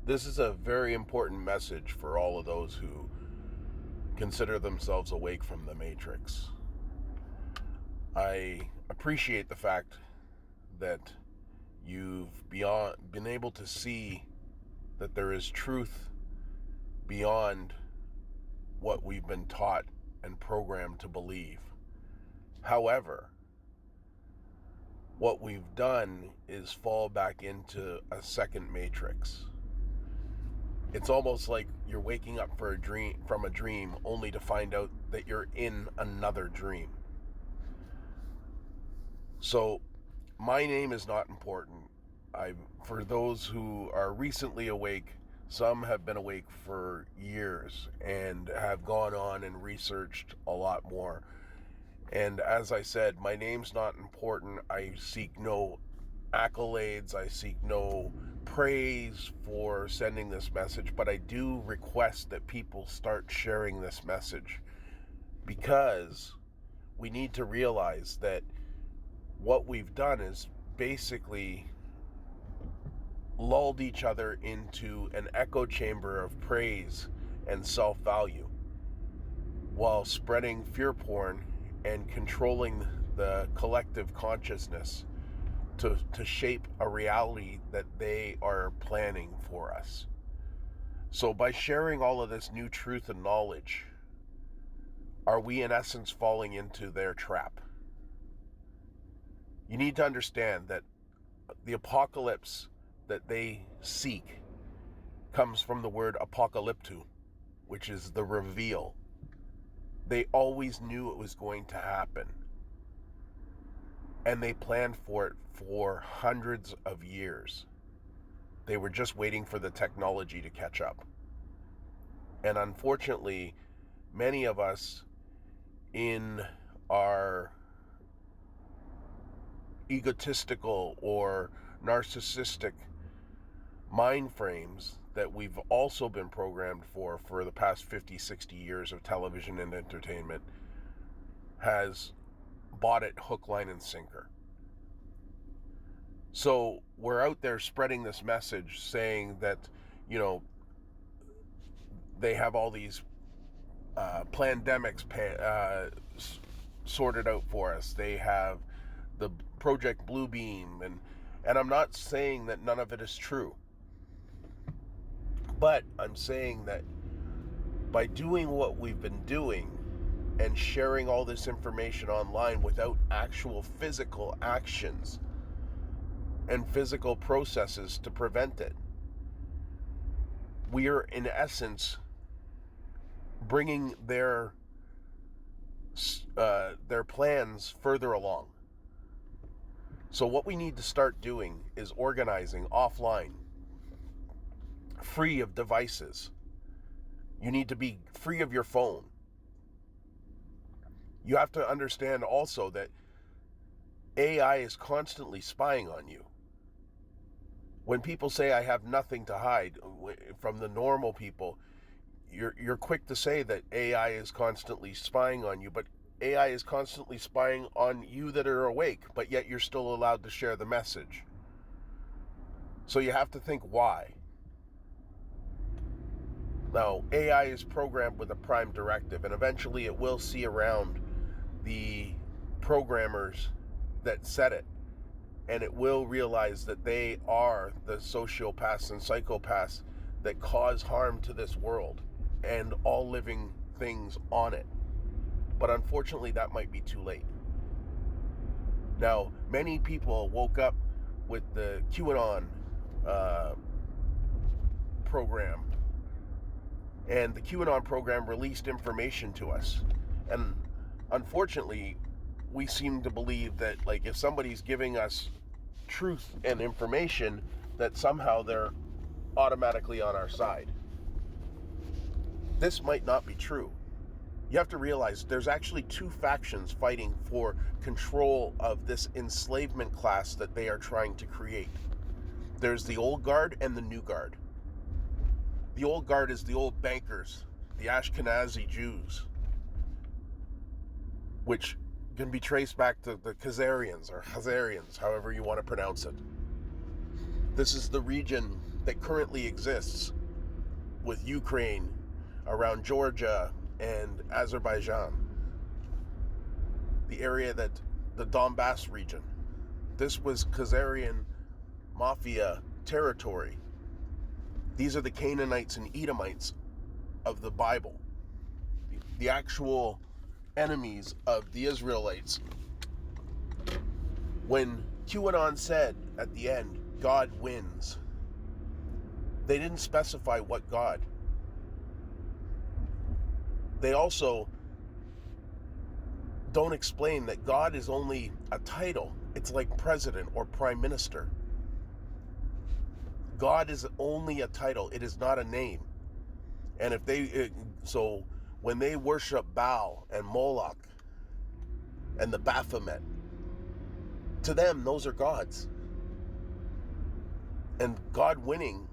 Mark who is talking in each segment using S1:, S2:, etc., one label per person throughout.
S1: This is a very important message for all of those who consider themselves awake from the Matrix. I appreciate the fact that you've been able to see that there is truth beyond what we've been taught and programmed to believe. However, what we've done is fall back into a second matrix. It's almost like you're waking up from a dream only to find out that you're in another dream. So, my name is not important. For those who are recently awake, some have been awake for years and have gone on and researched a lot more. And as I said, my name's not important. I seek no accolades. I seek no praise for sending this message, but I do request that people start sharing this message because we need to realize that what we've done is basically lulled each other into an echo chamber of praise and self-value while spreading fear porn and controlling the collective consciousness to shape a reality that they are planning for us. So by sharing all of this new truth and knowledge, are we in essence falling into their trap? You need to understand that the apocalypse that they seek comes from the word apocalypto, which is the reveal. They always knew it was going to happen. And they planned for it for hundreds of years. They were just waiting for the technology to catch up. And unfortunately, many of us in our egotistical or narcissistic mind frames that we've also been programmed for the past 50, 60 years of television and entertainment has bought it hook, line, and sinker. So we're out there spreading this message saying that, they have all these pandemics sorted out for us. They have the Project Bluebeam, and I'm not saying that none of it is true. But I'm saying that by doing what we've been doing and sharing all this information online without actual physical actions and physical processes to prevent it, we are in essence bringing their plans further along. So what we need to start doing is organizing offline, free of devices. You need to be free of your phone. You have to understand also that AI is constantly spying on you. When people say I have nothing to hide from the normal people, you're quick to say that AI is constantly spying on you, but AI is constantly spying on you that are awake, but yet you're still allowed to share the message. So you have to think why. Now, AI is programmed with a prime directive, and eventually it will see around the programmers that set it, and it will realize that they are the sociopaths and psychopaths that cause harm to this world and all living things on it. But unfortunately, that might be too late. Now, many people woke up with the QAnon program, and the QAnon program released information to us. And unfortunately, we seem to believe that, like, if somebody's giving us truth and information, that somehow they're automatically on our side. This might not be true. You have to realize there's actually two factions fighting for control of this enslavement class that they are trying to create. There's the old guard and the new guard. The old guard is the old bankers, the Ashkenazi Jews, which can be traced back to the Khazarians, or Khazarians, however you want to pronounce it. This is the region that currently exists with Ukraine, around Georgia and Azerbaijan, the area that the Donbass region. This was Khazarian mafia territory. These are the Canaanites and Edomites of the Bible, the actual enemies of the Israelites. When QAnon said at the end, God wins, they didn't specify what God. They also don't explain that God is only a title. It's like president or prime minister. God is only a title. It is not a name. And so when they worship Baal and Moloch and the Baphomet, to them, those are gods. And God winning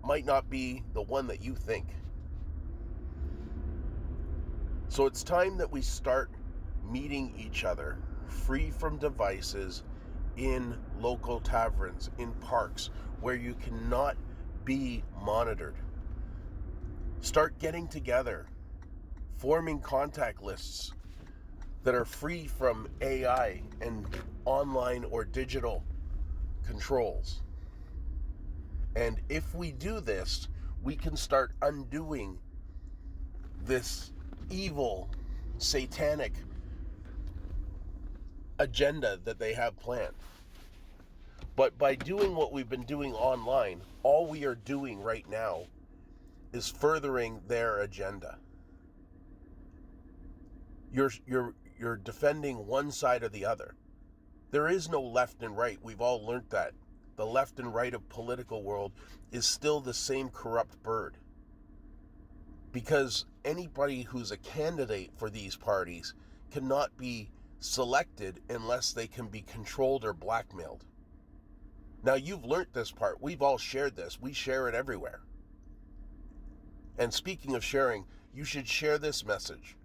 S1: might not be the one that you think. So it's time that we start meeting each other, free from devices, in local taverns, in parks, where you cannot be monitored. Start getting together, forming contact lists that are free from AI and online or digital controls. And if we do this, we can start undoing this evil, satanic agenda that they have planned. But by doing what we've been doing online, all we are doing right now is furthering their agenda. You're defending one side or the other. There is no left and right. We've all learned that. The left and right of political world is still the same corrupt bird. Because anybody who's a candidate for these parties cannot be selected unless they can be controlled or blackmailed. Now, you've learned this part. We've all shared this. We share it everywhere. And speaking of sharing, you should share this message.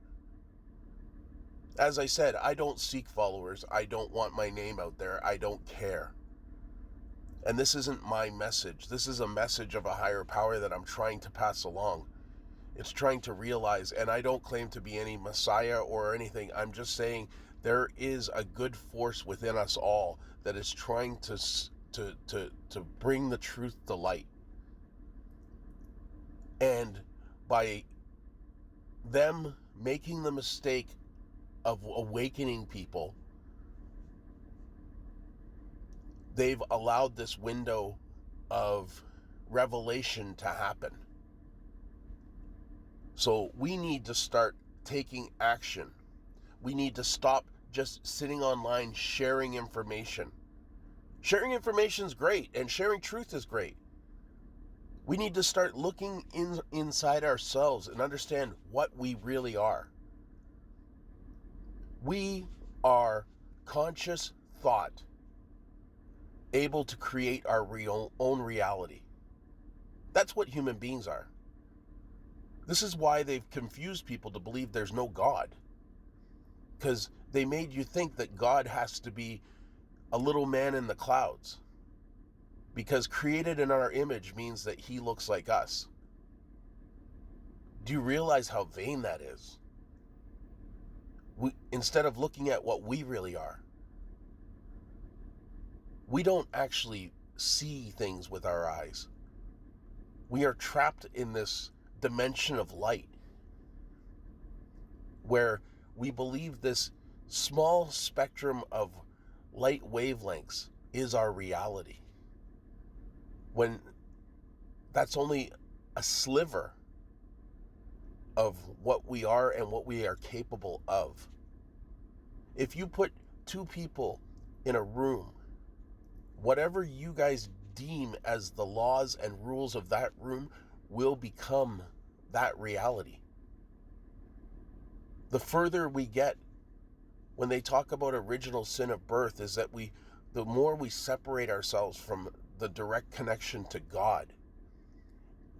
S1: As I said, I don't seek followers. I don't want my name out there. I don't care. And this isn't my message. This is a message of a higher power that I'm trying to pass along. It's trying to realize, and I don't claim to be any messiah or anything. I'm just saying there is a good force within us all that is trying to bring the truth to light. And by them making the mistake of awakening people, they've allowed this window of revelation to happen. So we need to start taking action. We need to stop just sitting online sharing information. Sharing information is great, and sharing truth is great. We need to start looking inside ourselves and understand what we really are. We are conscious thought, able to create our own reality. That's what human beings are. This is why they've confused people to believe there's no God. Because they made you think that God has to be a little man in the clouds. Because created in our image means that he looks like us. Do you realize how vain that is? Instead of looking at what we really are, we don't actually see things with our eyes. We are trapped in this dimension of light where we believe this small spectrum of light wavelengths is our reality, when that's only a sliver of what we are and what we are capable of. If you put two people in a room, whatever you guys deem as the laws and rules of that room will become that reality. The further we get, when they talk about original sin of birth, is that the more we separate ourselves from the direct connection to God.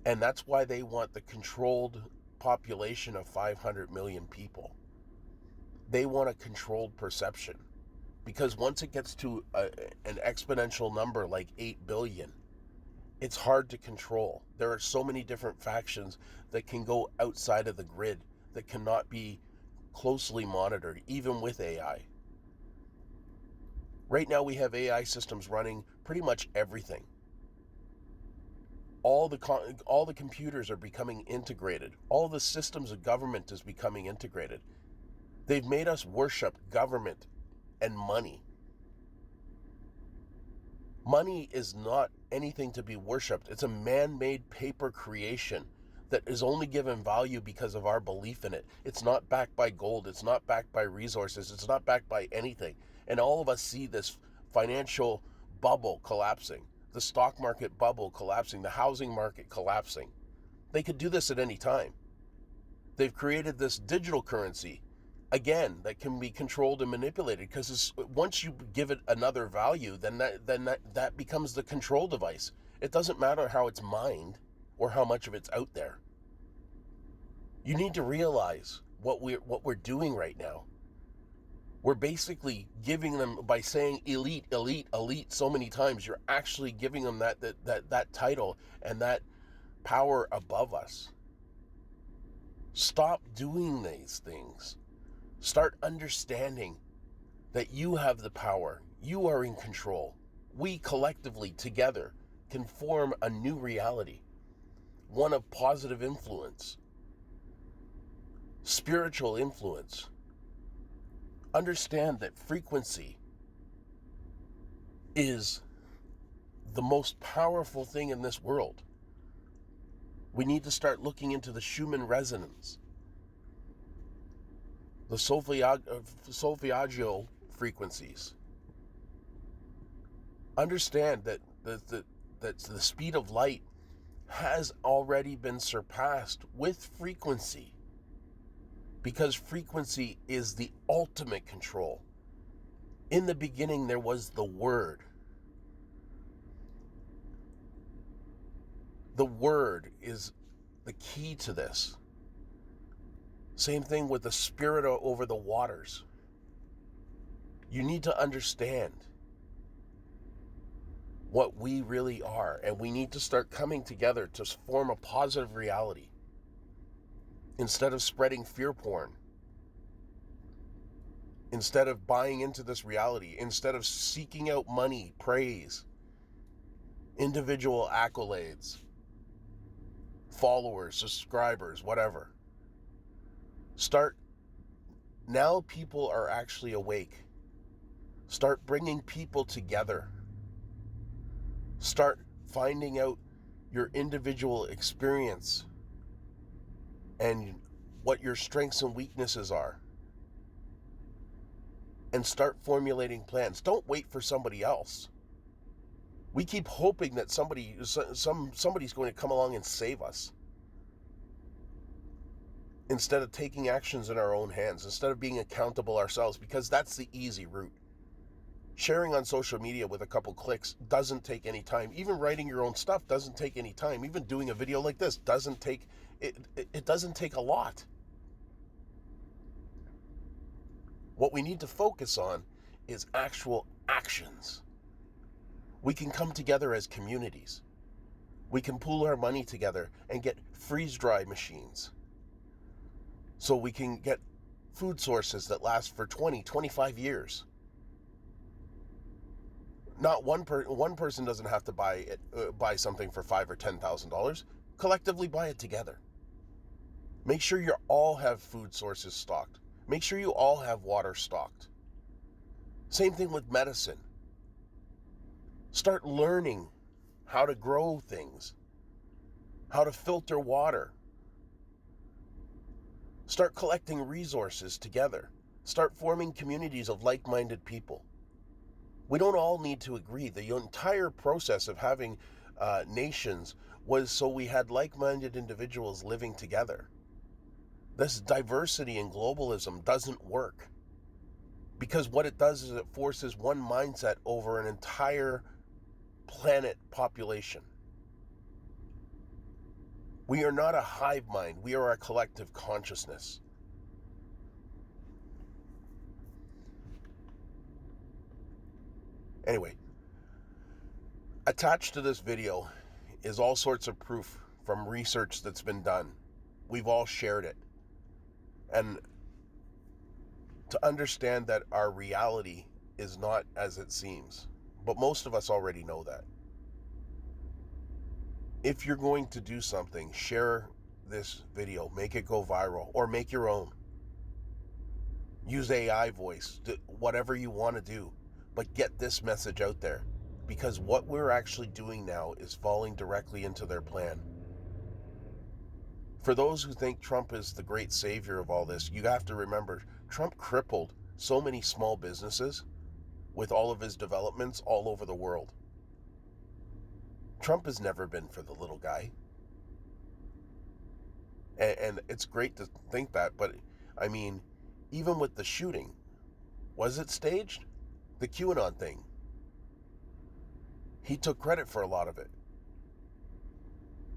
S1: And that's why they want the controlled population of 500 million people. They want a controlled perception. Because once it gets to an exponential number like 8 billion, It's hard to control. There are so many different factions that can go outside of the grid that cannot be closely monitored, even with AI. Right now we have AI systems running pretty much everything. All the computers are becoming integrated. All the systems of government is becoming integrated. They've made us worship government and money. Money is not anything to be worshipped. It's a man-made paper creation that is only given value because of our belief in it. It's not backed by gold. It's not backed by resources. It's not backed by anything. And all of us see this financial bubble collapsing, the stock market bubble collapsing, the housing market collapsing. They could do this at any time. They've created this digital currency, again, that can be controlled and manipulated, because once you give it another value, then that becomes the control device. It doesn't matter how it's mined or how much of it's out there. You need to realize what we're doing right now. We're basically giving them, by saying elite, elite, elite so many times, you're actually giving them that title and that power above us. Stop doing these things. Start understanding that you have the power. You are in control. We collectively, together, can form a new reality, one of positive influence, spiritual influence. Understand that frequency is the most powerful thing in this world. We need to start looking into the Schumann resonance, the solfeggio frequencies. Understand that the speed of light has already been surpassed with frequency, because frequency is the ultimate control. In the beginning, there was the Word. The Word is the key to this. Same thing with the Spirit over the waters. You need to understand what we really are, and we need to start coming together to form a positive reality instead of spreading fear porn, instead of buying into this reality, instead of seeking out money, praise, individual accolades, followers, subscribers, whatever. Now people are actually awake. Start bringing people together. Start finding out your individual experience and what your strengths and weaknesses are. And start formulating plans. Don't wait for somebody else. We keep hoping that somebody's going to come along and save us, instead of taking actions in our own hands, instead of being accountable ourselves, because that's the easy route. Sharing on social media with a couple clicks doesn't take any time. Even writing your own stuff doesn't take any time. Even doing a video like this doesn't take a lot. What we need to focus on is actual actions. We can come together as communities. We can pool our money together and get freeze-dry machines, so we can get food sources that last for 20, 25 years. Not one person doesn't have to buy something for $5,000 or $10,000. Collectively buy it together. Make sure you all have food sources stocked. Make sure you all have water stocked. Same thing with medicine. Start learning how to grow things, how to filter water. Start collecting resources together. Start forming communities of like-minded people. We don't all need to agree. The entire process of having nations was so we had like-minded individuals living together. This diversity and globalism doesn't work, because what it does is it forces one mindset over an entire planet population. We are not a hive mind. We are a collective consciousness. Anyway, attached to this video is all sorts of proof from research that's been done. We've all shared it. And to understand that our reality is not as it seems. But most of us already know that. If you're going to do something, share this video, make it go viral, or make your own. Use AI voice, whatever you want to do, but get this message out there, because what we're actually doing now is falling directly into their plan. For those who think Trump is the great savior of all this, you have to remember, Trump crippled so many small businesses with all of his developments all over the world. Trump has never been for the little guy. And it's great to think that, but I mean, even with the shooting, was it staged? The QAnon thing. He took credit for a lot of it.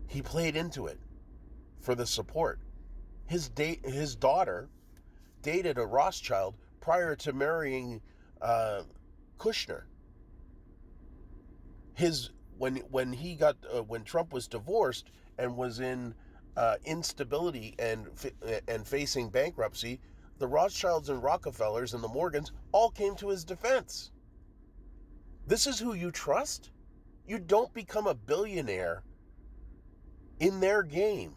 S1: He played into it for the support. His daughter dated a Rothschild prior to marrying Kushner. When Trump was divorced and was in instability and facing bankruptcy, the Rothschilds and Rockefellers and the Morgans all came to his defense. This is who you trust? You don't become a billionaire in their game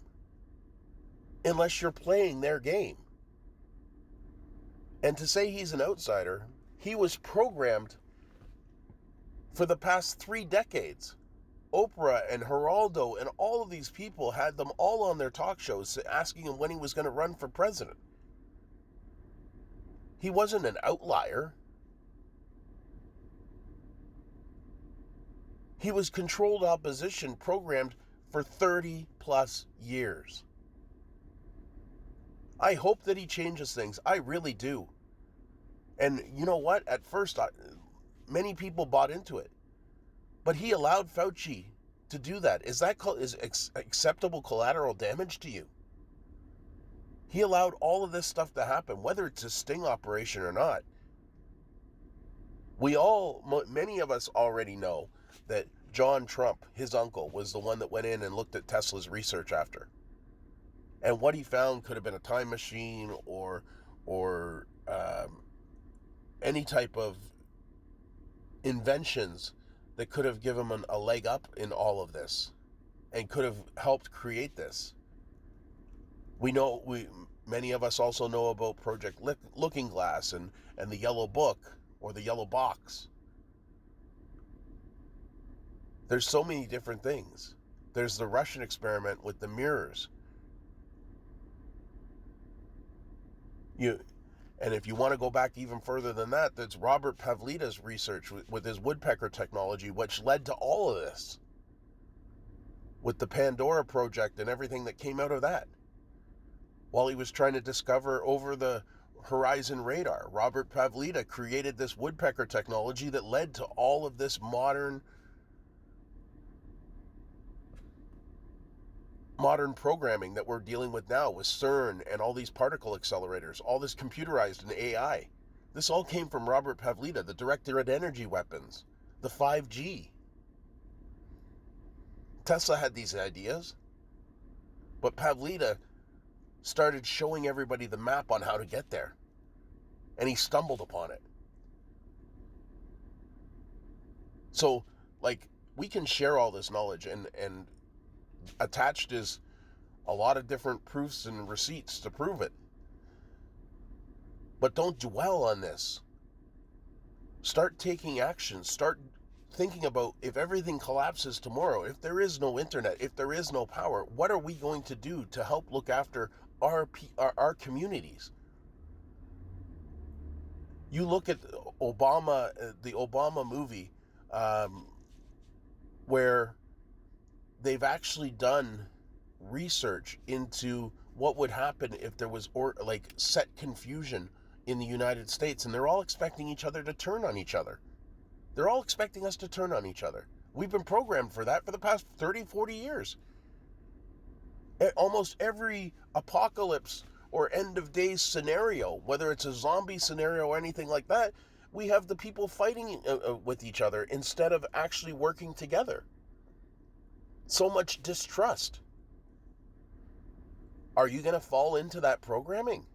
S1: unless you're playing their game. And to say he's an outsider, he was programmed for the past 3 decades. Oprah and Geraldo and all of these people had them all on their talk shows asking him when he was going to run for president. He wasn't an outlier. He was controlled opposition programmed for 30 plus years. I hope that he changes things. I really do. And you know what? At first, many people bought into it. But he allowed Fauci to do that. Is that acceptable collateral damage to you? He allowed all of this stuff to happen, whether it's a sting operation or not. Many of us already know that John Trump, his uncle, was the one that went in and looked at Tesla's research after. And what he found could have been a time machine or any type of inventions that could have given him a leg up in all of this and could have helped create this. Many of us also know about Project Looking Glass and the Yellow Book or the Yellow Box. There's so many different things. There's the Russian experiment with the mirrors. And if you want to go back even further than that, that's Robert Pavlita's research with his woodpecker technology, which led to all of this. With the Pandora project and everything that came out of that. While he was trying to discover over the horizon radar, Robert Pavlita created this woodpecker technology that led to all of this modern programming that we're dealing with now with CERN and all these particle accelerators, all this computerized and AI. This all came from Robert Pavlita, the director at Energy Weapons, the 5G. Tesla had these ideas, but Pavlita started showing everybody the map on how to get there, and he stumbled upon it. So, we can share all this knowledge, and attached is a lot of different proofs and receipts to prove it. But don't dwell on this. Start taking action. Start thinking about, if everything collapses tomorrow, if there is no internet, if there is no power, what are we going to do to help look after our communities? You look at the Obama movie, where they've actually done research into what would happen if there was set confusion in the United States, and they're all expecting each other to turn on each other. They're all expecting us to turn on each other. We've been programmed for that for the past 30, 40 years. Almost every apocalypse or end of days scenario, whether it's a zombie scenario or anything like that, we have the people fighting with each other instead of actually working together. so much distrust. Are you going to fall into that programming?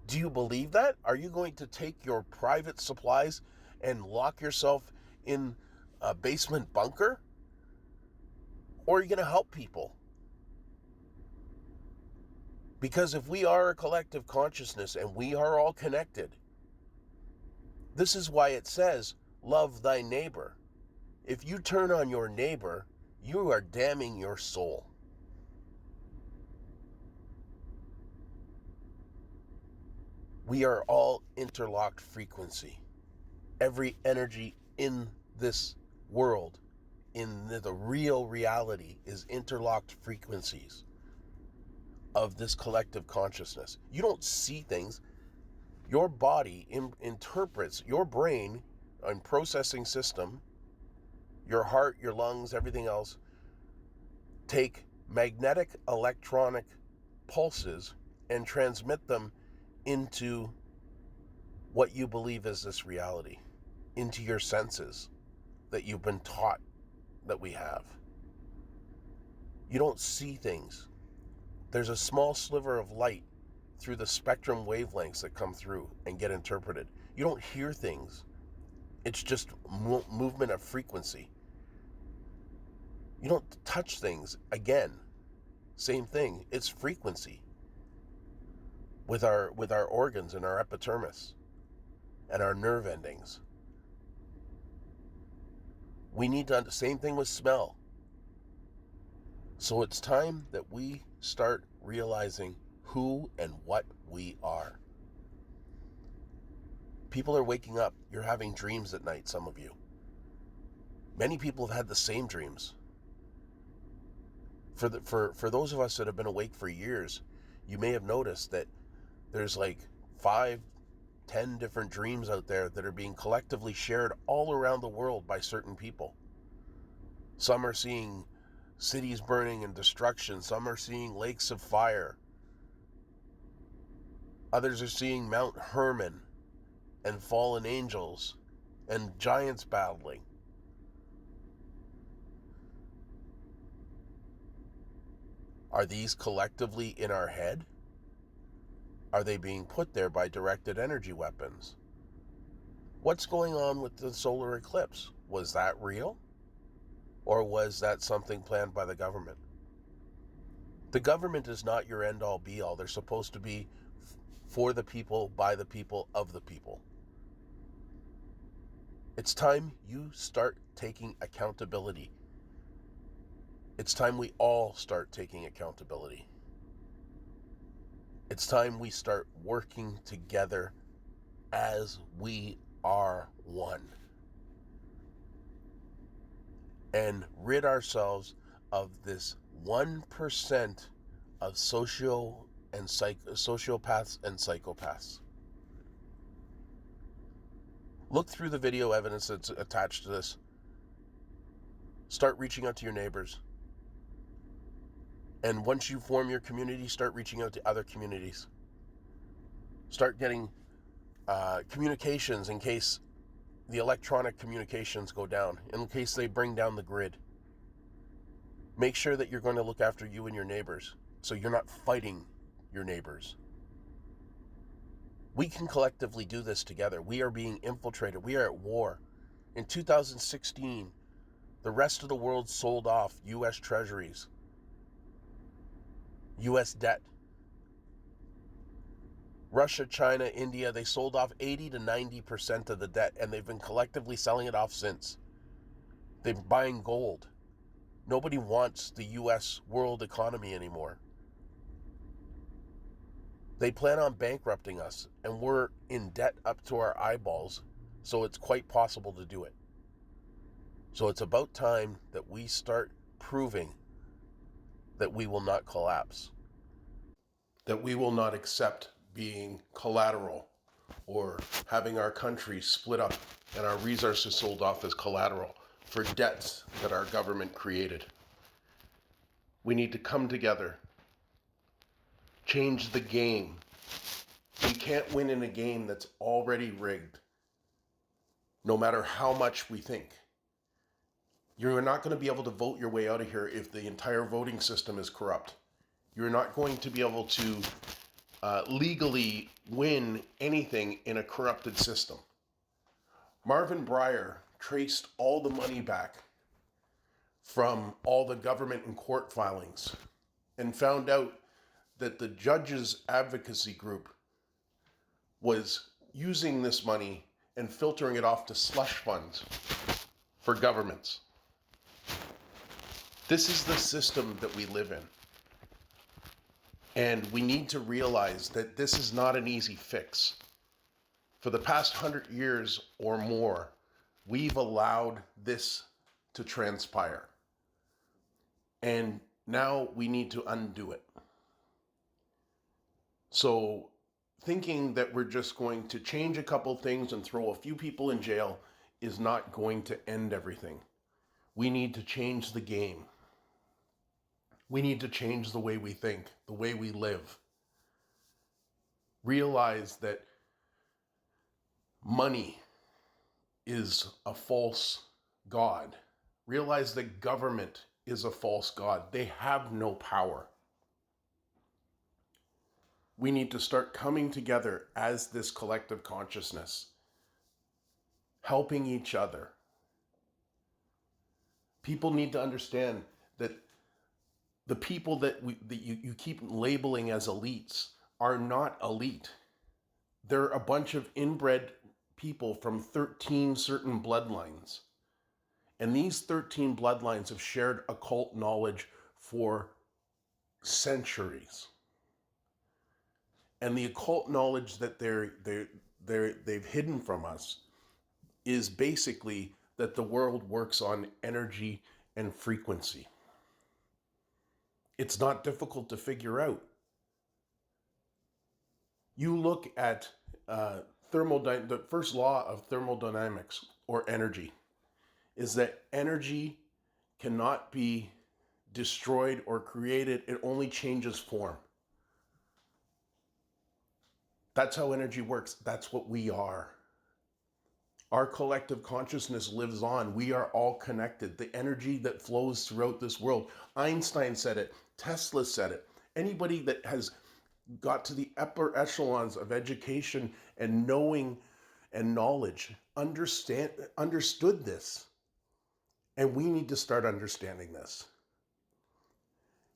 S1: Do you believe that? Are you going to take your private supplies and lock yourself in a basement bunker? Or are you going to help people? Because if we are a collective consciousness and we are all connected, this is why it says, love thy neighbor. If you turn on your neighbor, you are damning your soul. We are all interlocked frequency. Every energy in this world, in the real reality, is interlocked frequencies of this collective consciousness. You don't see things. Your body interprets, your brain and processing system, your heart, your lungs, everything else, take magnetic electronic pulses and transmit them into what you believe is this reality, into your senses that you've been taught that we have. You don't see things. There's a small sliver of light through the spectrum wavelengths that come through and get interpreted. You don't hear things. It's just movement of frequency. You don't touch things. Again, same thing. It's frequency with our organs and our epidermis and our nerve endings. We need to, same thing with smell. So it's time that we start realizing who and what we are. People are waking up. You're having dreams at night, some of you. Many people have had the same dreams. For those of us that have been awake for years, you may have noticed that there's like 5, 10 different dreams out there that are being collectively shared all around the world by certain people. Some are seeing cities burning and destruction. Some are seeing lakes of fire. Others are seeing Mount Hermon and fallen angels and giants battling. Are these collectively in our head? Are they being put there by directed energy weapons? What's going on with the solar eclipse? Was that real? Or was that something planned by the government? The government is not your end-all be-all. They're supposed to be for the people, by the people, of the people. It's time you start taking accountability. It's time we all start taking accountability. It's time we start working together as we are one. And rid ourselves of this 1% of sociopaths and psychopaths. Look through the video evidence that's attached to this. Start reaching out to your neighbors. And once you form your community, start reaching out to other communities. Start getting communications in case the electronic communications go down, in case they bring down the grid. Make sure that you're going to look after you and your neighbors, so you're not fighting your neighbors. We can collectively do this together. We are being infiltrated. We are at war. In 2016, the rest of the world sold off U.S. treasuries, U.S. debt. Russia, China, India, they sold off 80 to 90% of the debt, and they've been collectively selling it off since. They're buying gold. Nobody wants the U.S. world economy anymore. They plan on bankrupting us, and we're in debt up to our eyeballs, so it's quite possible to do it. So it's about time that we start proving that we will not collapse, that we will not accept being collateral or having our country split up and our resources sold off as collateral for debts that our government created. We need to come together, change the game. We can't win in a game that's already rigged, no matter how much we think. You're not going to be able to vote your way out of here if the entire voting system is corrupt. You're not going to be able to legally win anything in a corrupted system. Marvin Breyer traced all the money back from all the government and court filings and found out that the judges' advocacy group was using this money and filtering it off to slush funds for governments. This is the system that we live in. And we need to realize that this is not an easy fix. For the past 100 years or more, we've allowed this to transpire. And now we need to undo it. So thinking that we're just going to change a couple things and throw a few people in jail is not going to end everything. We need to change the game. We need to change the way we think, the way we live. Realize that money is a false god. Realize that government is a false god. They have no power. We need to start coming together as this collective consciousness, helping each other. People need to understand that the people that you keep labeling as elites are not elite. They're a bunch of inbred people from 13 certain bloodlines. And these 13 bloodlines have shared occult knowledge for centuries. And the occult knowledge that they've hidden from us is basically that the world works on energy and frequency. It's not difficult to figure out. You look at the first law of thermodynamics, or energy, is that energy cannot be destroyed or created. It only changes form. That's how energy works. That's what we are. Our collective consciousness lives on. We are all connected. The energy that flows throughout this world. Einstein said it. Tesla said it. Anybody that has got to the upper echelons of education and knowing and knowledge understood this. And we need to start understanding this.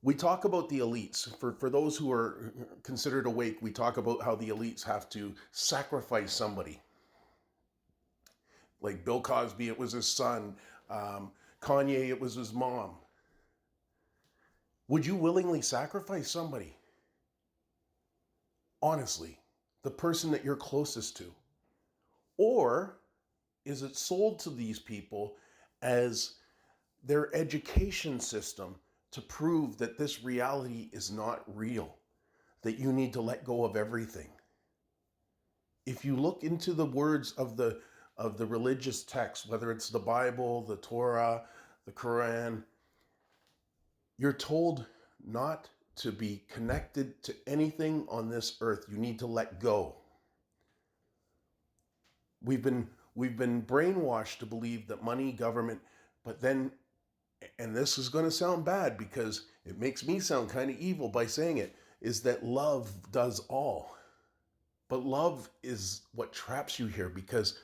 S1: We talk about the elites. For those who are considered awake, we talk about how the elites have to sacrifice somebody. Like Bill Cosby, it was his son. Kanye, it was his mom. Would you willingly sacrifice somebody? Honestly, the person that you're closest to. Or is it sold to these people as their education system to prove that this reality is not real, that you need to let go of everything? If you look into the words of the religious text, whether it's the Bible, the Torah, the Quran, you're told not to be connected to anything on this earth. You need to let go. We've been brainwashed to believe that money, government, but then, and this is going to sound bad because it makes me sound kind of evil by saying it, is that love does all. But love is what traps you here because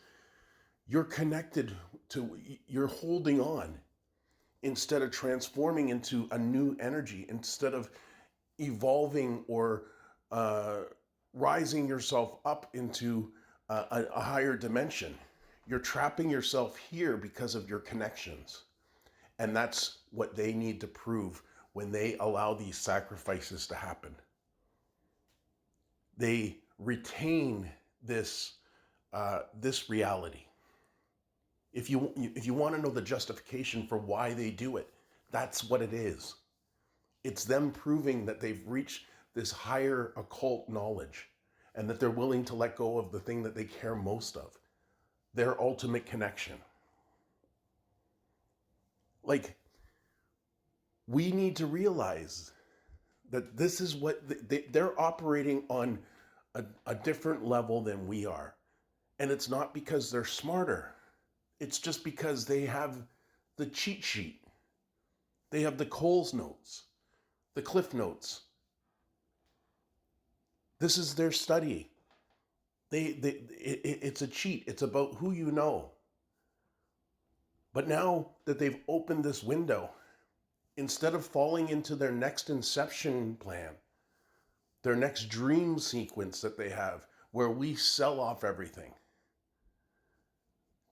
S1: you're connected to, you're holding on instead of transforming into a new energy, instead of evolving or rising yourself up into a higher dimension. You're trapping yourself here because of your connections. And that's what they need to prove when they allow these sacrifices to happen. They retain this reality. If you want to know the justification for why they do it, that's what it is. It's them proving that they've reached this higher occult knowledge and that they're willing to let go of the thing that they care most of, their ultimate connection. Like, we need to realize that this is what they're operating on a different level than we are. And it's not because they're smarter. It's just because they have the cheat sheet. They have the Coles notes, the Cliff notes. This is their study. It's a cheat. It's about who you know. But now that they've opened this window, instead of falling into their next Inception plan, their next dream sequence that they have, where we sell off everything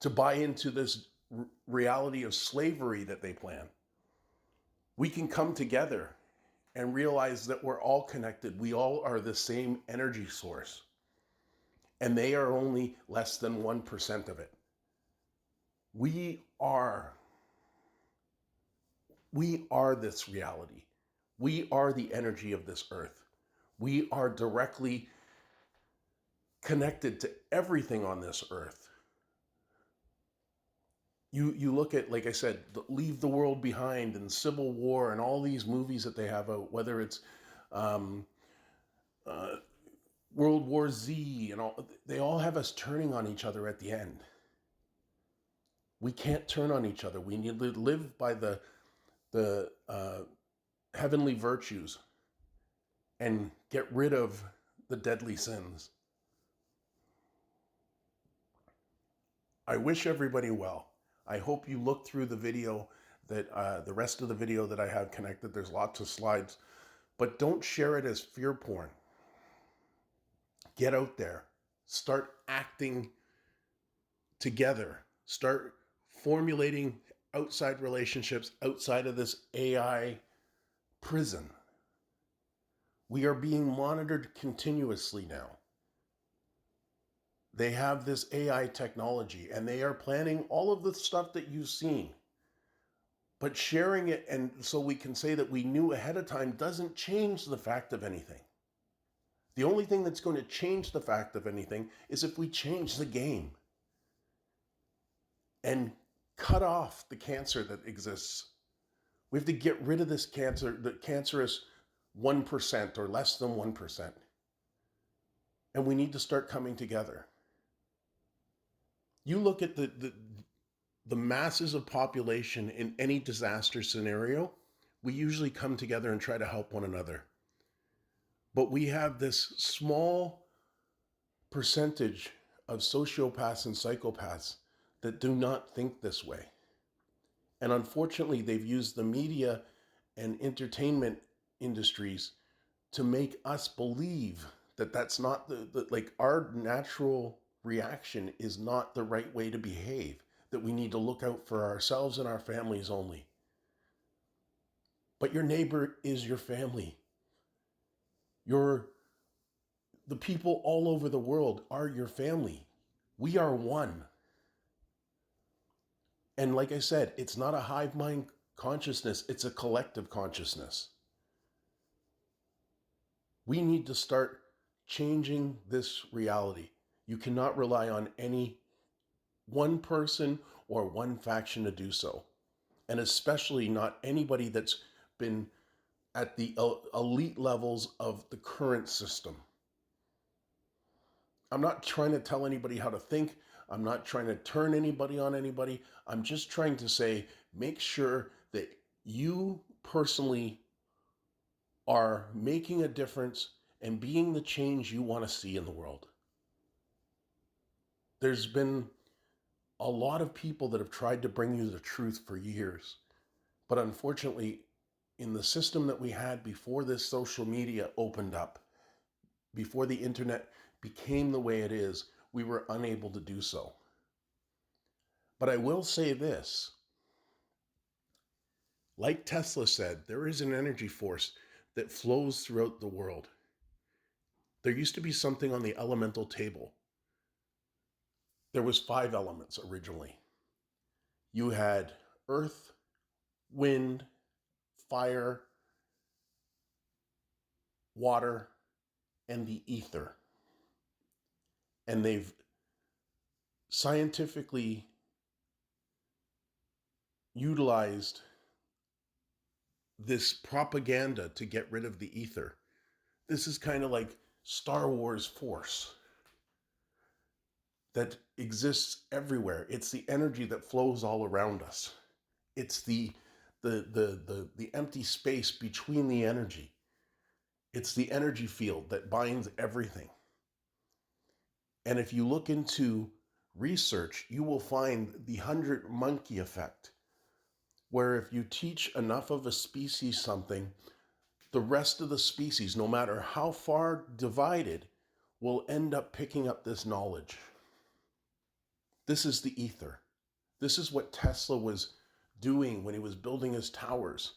S1: to buy into this reality of slavery that they plan, we can come together and realize that we're all connected. We all are the same energy source. And they are only less than 1% of it. We are this reality. We are the energy of this earth. We are directly connected to everything on this earth. You look at, like I said, Leave the World Behind and Civil War and all these movies that they have out, whether it's World War Z and all, they all have us turning on each other at the end. We can't turn on each other. We need to live by the heavenly virtues and get rid of the deadly sins. I wish everybody well. I hope you look through the video that the rest of the video that I have connected. There's lots of slides, but don't share it as fear porn. Get out there. Start acting together. Start formulating outside relationships outside of this AI prison. We are being monitored continuously now. They have this AI technology and they are planning all of the stuff that you've seen. But sharing it and so we can say that we knew ahead of time doesn't change the fact of anything. The only thing that's going to change the fact of anything is if we change the game and cut off the cancer that exists. We have to get rid of this cancer, the cancerous 1% or less than 1%. And we need to start coming together. You look at the masses of population in any disaster scenario, we usually come together and try to help one another. But we have this small percentage of sociopaths and psychopaths that do not think this way. And unfortunately, they've used the media and entertainment industries to make us believe that that's not like our natural reaction is not the right way to behave, that we need to look out for ourselves and our families only. But your neighbor is your family. The people all over the world are your family. We are one. And like I said, it's not a hive mind consciousness, it's a collective consciousness. We need to start changing this reality. You cannot rely on any one person or one faction to do so. And especially not anybody that's been at the elite levels of the current system. I'm not trying to tell anybody how to think. I'm not trying to turn anybody on anybody. I'm just trying to say, make sure that you personally are making a difference and being the change you want to see in the world. There's been a lot of people that have tried to bring you the truth for years. But unfortunately, in the system that we had before this social media opened up, before the internet became the way it is, we were unable to do so. But I will say this. Like Tesla said, there is an energy force that flows throughout the world. There used to be something on the elemental table. There was 5 elements originally. You had earth, wind, fire, water, and the ether. And they've scientifically utilized this propaganda to get rid of the ether. This is kind of like Star Wars Force that exists everywhere. It's the energy that flows all around us. It's the empty space between the energy. It's the energy field that binds everything. And if you look into research, you will find the 100 monkey effect, where if you teach enough of a species something, the rest of the species, no matter how far divided, will end up picking up this knowledge. This is the ether. This is what Tesla was doing when he was building his towers,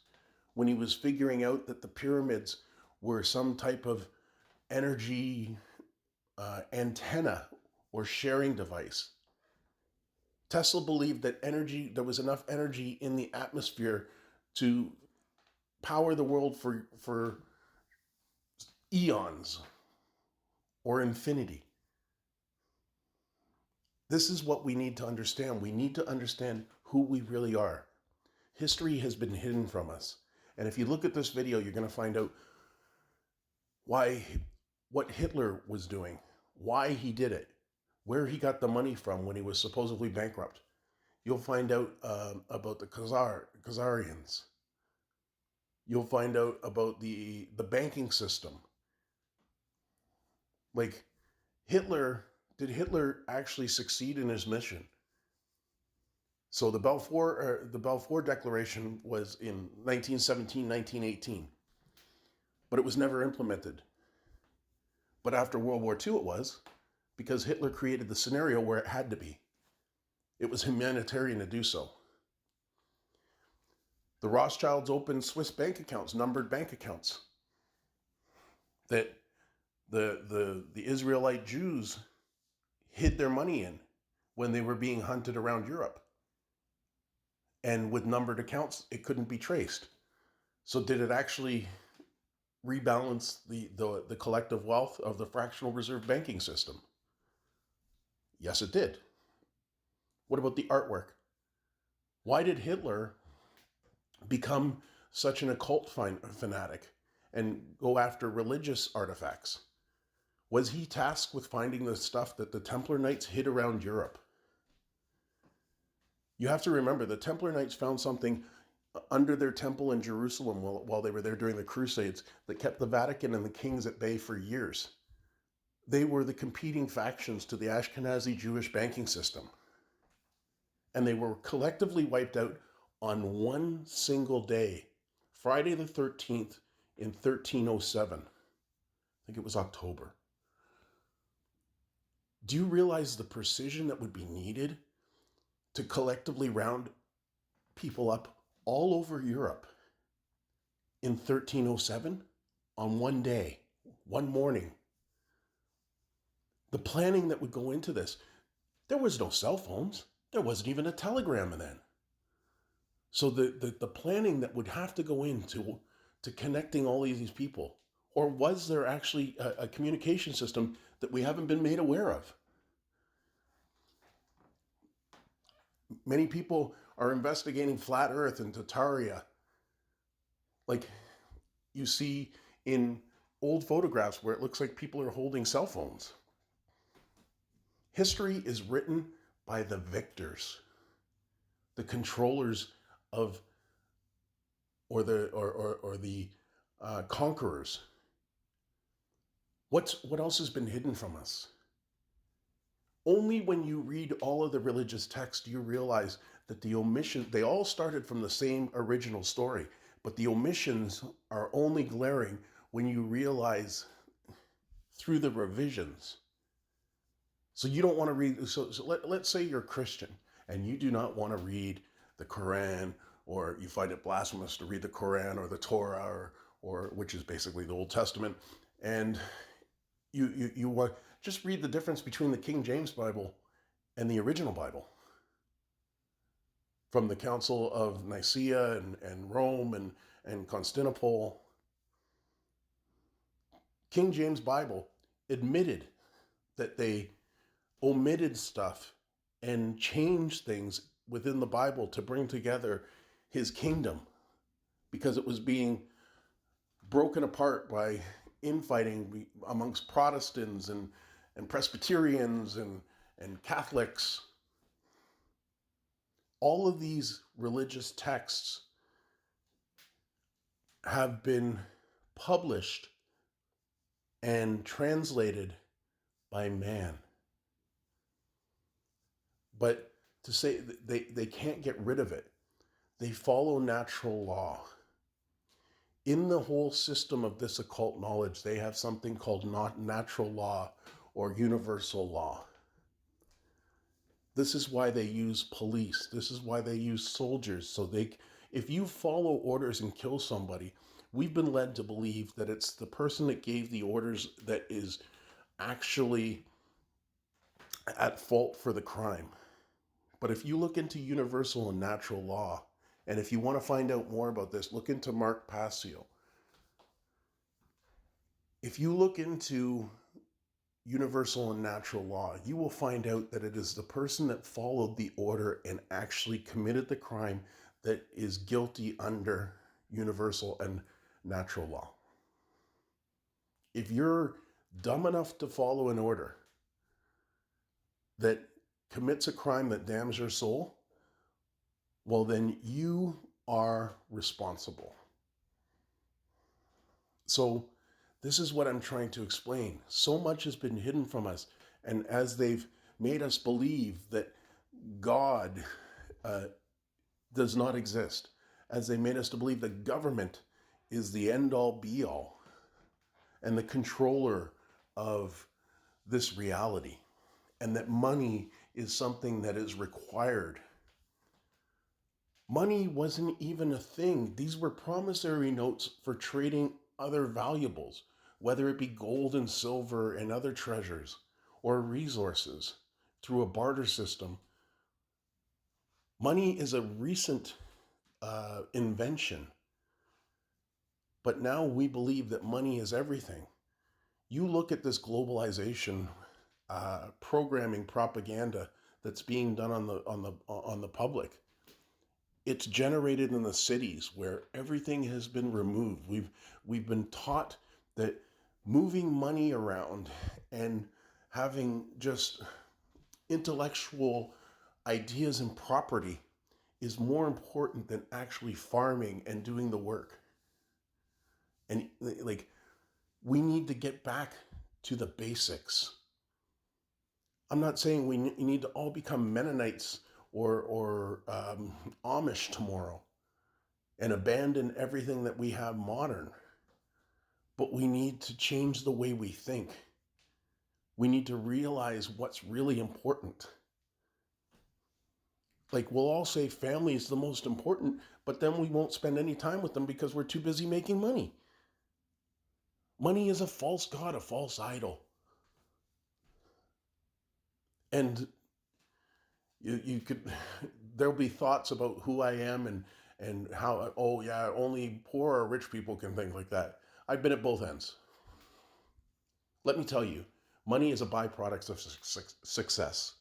S1: when he was figuring out that the pyramids were some type of energy antenna or sharing device. Tesla believed that there was enough energy in the atmosphere to power the world for eons or infinity. This is what we need to understand. We need to understand who we really are. History has been hidden from us. And if you look at this video, you're going to find out what Hitler was doing, why he did it, where he got the money from when he was supposedly bankrupt. You'll find out about the Khazarians. You'll find out about the banking system. Like, did Hitler actually succeed in his mission? So the Balfour Declaration was in 1917, 1918, but it was never implemented. But after World War II, it was, because Hitler created the scenario where it had to be. It was humanitarian to do so. The Rothschilds opened Swiss bank accounts, numbered bank accounts, that the Israelite Jews hid their money in when they were being hunted around Europe. And with numbered accounts, it couldn't be traced. So did it actually rebalance the collective wealth of the fractional reserve banking system? Yes, it did. What about the artwork? Why did Hitler become such an occult fanatic and go after religious artifacts? Was he tasked with finding the stuff that the Templar Knights hid around Europe? You have to remember, the Templar Knights found something under their temple in Jerusalem while they were there during the Crusades that kept the Vatican and the kings at bay for years. They were the competing factions to the Ashkenazi Jewish banking system. And they were collectively wiped out on one single day, Friday the 13th in 1307. I think it was October. Do you realize the precision that would be needed to collectively round people up all over Europe in 1307 on one day, one morning? The planning that would go into this. There was no cell phones. There wasn't even a telegram then. So the planning that would have to go into connecting all of these people, or was there actually a communication system that we haven't been made aware of? Many people are investigating flat Earth and Tartaria, like you see in old photographs where it looks like people are holding cell phones. History is written by the victors, the controllers of, or the conquerors. What else has been hidden from us? Only when you read all of the religious texts do you realize that the omissions, they all started from the same original story, but the omissions are only glaring when you realize through the revisions. So you don't want to read, so let's say you're a Christian and you do not want to read the Quran, or you find it blasphemous to read the Quran or the Torah, or which is basically the Old Testament, and you just read the difference between the King James Bible and the original Bible. From the Council of Nicaea and Rome and Constantinople, King James Bible admitted that they omitted stuff and changed things within the Bible to bring together his kingdom, because it was being broken apart by infighting amongst Protestants and Presbyterians and Catholics. All of these religious texts have been published and translated by man. But to say they can't get rid of it, they follow natural law. In the whole system of this occult knowledge, they have something called not natural law or universal law. This is why they use police. This is why they use soldiers. So if you follow orders and kill somebody, we've been led to believe that it's the person that gave the orders that is actually at fault for the crime. But if you look into universal and natural law, and if you want to find out more about this, look into Mark Passio. If you look into universal and natural law, you will find out that it is the person that followed the order and actually committed the crime that is guilty under universal and natural law. If you're dumb enough to follow an order that commits a crime that damns your soul, well, then you are responsible. So this is what I'm trying to explain. So much has been hidden from us. And as they've made us believe that God does not exist, as they made us to believe that government is the end-all be-all and the controller of this reality, and that money is something that is required. Money wasn't even a thing. These were promissory notes for trading other valuables, whether it be gold and silver and other treasures or resources through a barter system. Money is a recent invention, but now we believe that money is everything. You look at this globalization programming propaganda that's being done on the public. It's generated in the cities where everything has been removed. We've been taught that moving money around and having just intellectual ideas and property is more important than actually farming and doing the work. And like, we need to get back to the basics. I'm not saying we need to all become Mennonites or Amish tomorrow and abandon everything that we have modern. But we need to change the way we think. We need to realize what's really important. Like, we'll all say family is the most important, but then we won't spend any time with them because we're too busy making money. Money is a false god, a false idol. And you could, there'll be thoughts about who I am and how, oh yeah, only poor or rich people can think like that. I've been at both ends. Let me tell you, money is a byproduct of success.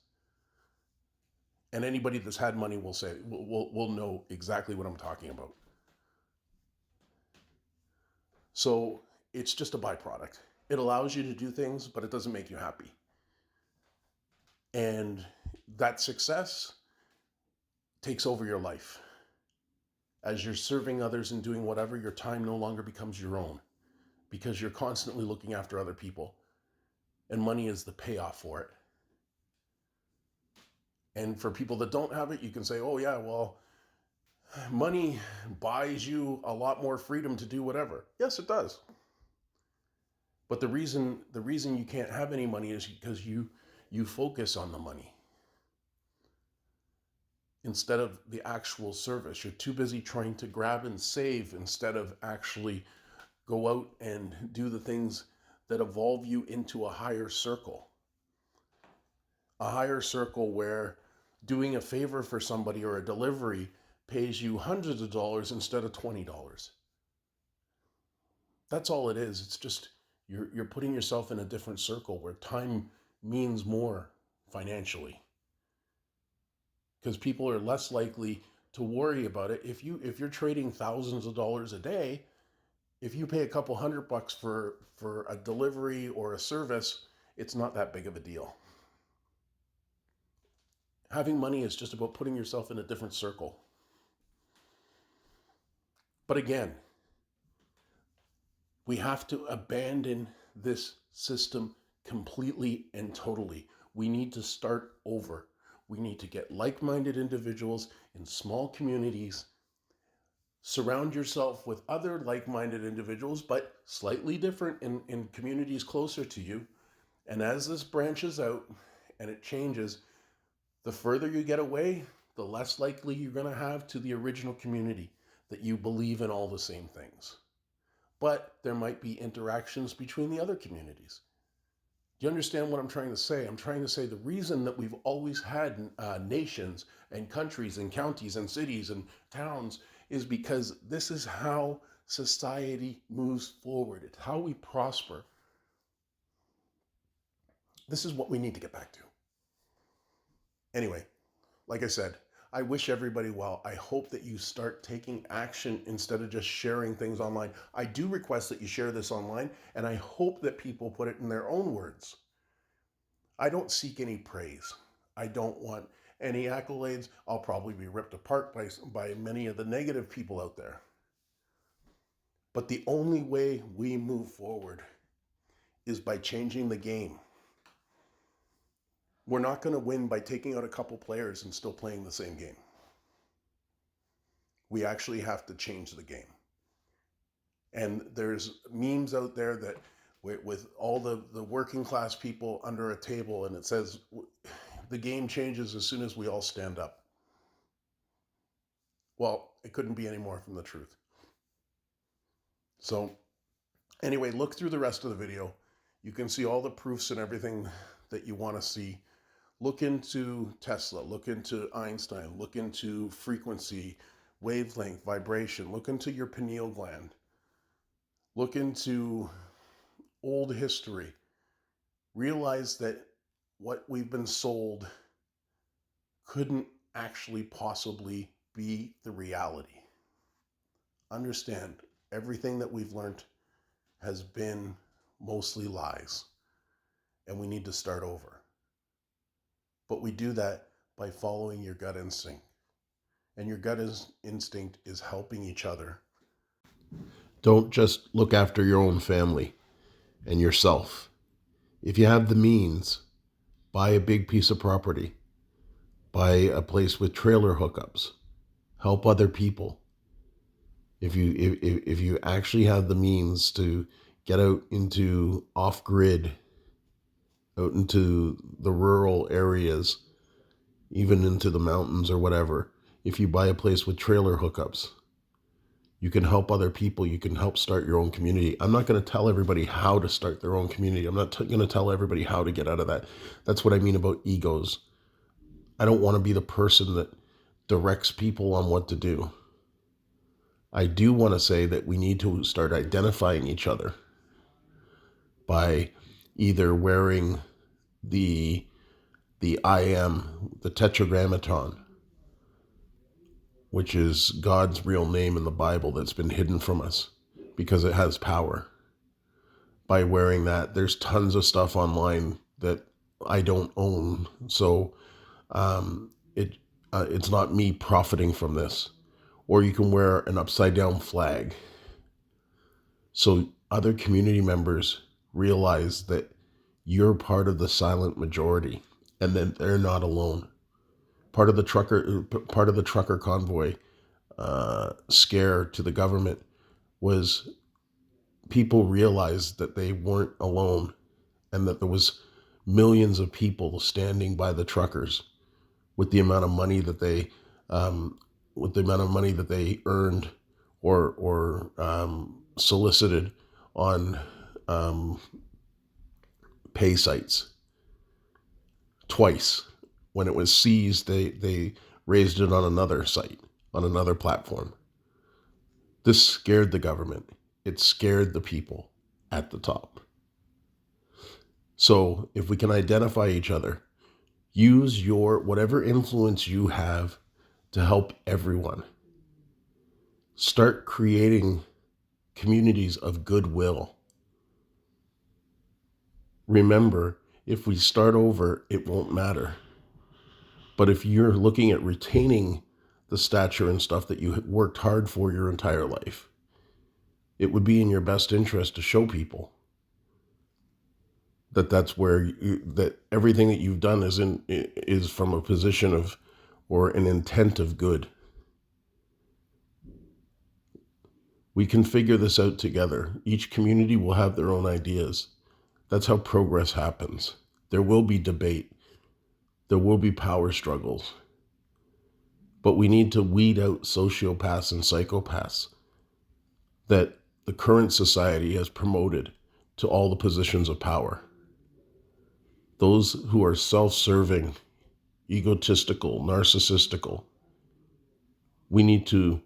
S1: And anybody that's had money will know exactly what I'm talking about. So it's just a byproduct. It allows you to do things, but it doesn't make you happy. And that success takes over your life. As you're serving others and doing whatever, your time no longer becomes your own because you're constantly looking after other people. And money is the payoff for it. And for people that don't have it, you can say, oh yeah, well, money buys you a lot more freedom to do whatever. Yes, it does. But the reason you can't have any money is because you focus on the money instead of the actual service. You're too busy trying to grab and save instead of actually go out and do the things that evolve you into a higher circle. A higher circle where doing a favor for somebody or a delivery pays you hundreds of dollars instead of $20. That's all it is. It's just you're putting yourself in a different circle where time means more financially. Because people are less likely to worry about it. If you're trading thousands of dollars a day, if you pay a couple $100 for a delivery or a service, it's not that big of a deal. Having money is just about putting yourself in a different circle. But again, we have to abandon this system completely and totally. We need to start over. We need to get like minded individuals in small communities. Surround yourself with other like minded individuals, but slightly different in communities closer to you. And as this branches out and it changes, the further you get away, the less likely you're going to have to the original community that you believe in all the same things. But there might be interactions between the other communities. Do you understand what I'm trying to say? I'm trying to say the reason that we've always had nations and countries and counties and cities and towns is because this is how society moves forward. It's how we prosper. This is what we need to get back to. Anyway, like I said, I wish everybody well. I hope that you start taking action instead of just sharing things online. I do request that you share this online, and I hope that people put it in their own words. I don't seek any praise. I don't want any accolades. I'll probably be ripped apart by many of the negative people out there. But the only way we move forward is by changing the game. We're not going to win by taking out a couple players and still playing the same game. We actually have to change the game. And there's memes out there that with all the working class people under a table, and it says the game changes as soon as we all stand up. Well, it couldn't be any more from the truth. So anyway, look through the rest of the video. You can see all the proofs and everything that you want to see. Look into Tesla, look into Einstein, look into frequency, wavelength, vibration, look into your pineal gland. Look into old history. Realize that what we've been sold couldn't actually possibly be the reality. Understand, everything that we've learned has been mostly lies, and we need to start over. But we do that by following your gut instinct. And your gut instinct is helping each other. Don't just look after your own family and yourself. If you have the means, buy a big piece of property. Buy a place with trailer hookups. Help other people. If you actually have the means to get out into off-grid, out into the rural areas, even into the mountains or whatever, if you buy a place with trailer hookups, you can help other people. You can help start your own community. I'm not going to tell everybody how to start their own community. I'm not going to tell everybody how to get out of that. That's what I mean about egos. I don't want to be the person that directs people on what to do. I do want to say that we need to start identifying each other by either wearing the I am, the tetragrammaton, which is God's real name in the Bible that's been hidden from us because it has power. By wearing that, there's tons of stuff online that I don't own, so it's not me profiting from this. Or you can wear an upside down flag, so other community members realize that you're part of the silent majority and that they're not alone. Part of the trucker convoy scare to the government was people realized that they weren't alone and that there was millions of people standing by the truckers with the amount of money that they earned or solicited on pay sites. Twice, when it was seized, they raised it on another site, on another platform. This scared the government. It scared the people at the top. So if we can identify each other, use your whatever influence you have to help everyone. Start creating communities of goodwill. Remember, if we start over, it won't matter. But if you're looking at retaining the stature and stuff that you worked hard for your entire life, it would be in your best interest to show people that that's where that everything that you've done is from a position of or an intent of good. We can figure this out together. Each community will have their own ideas. That's how progress happens. There will be debate. There will be power struggles. But we need to weed out sociopaths and psychopaths that the current society has promoted to all the positions of power. Those who are self-serving, egotistical, narcissistical, we need to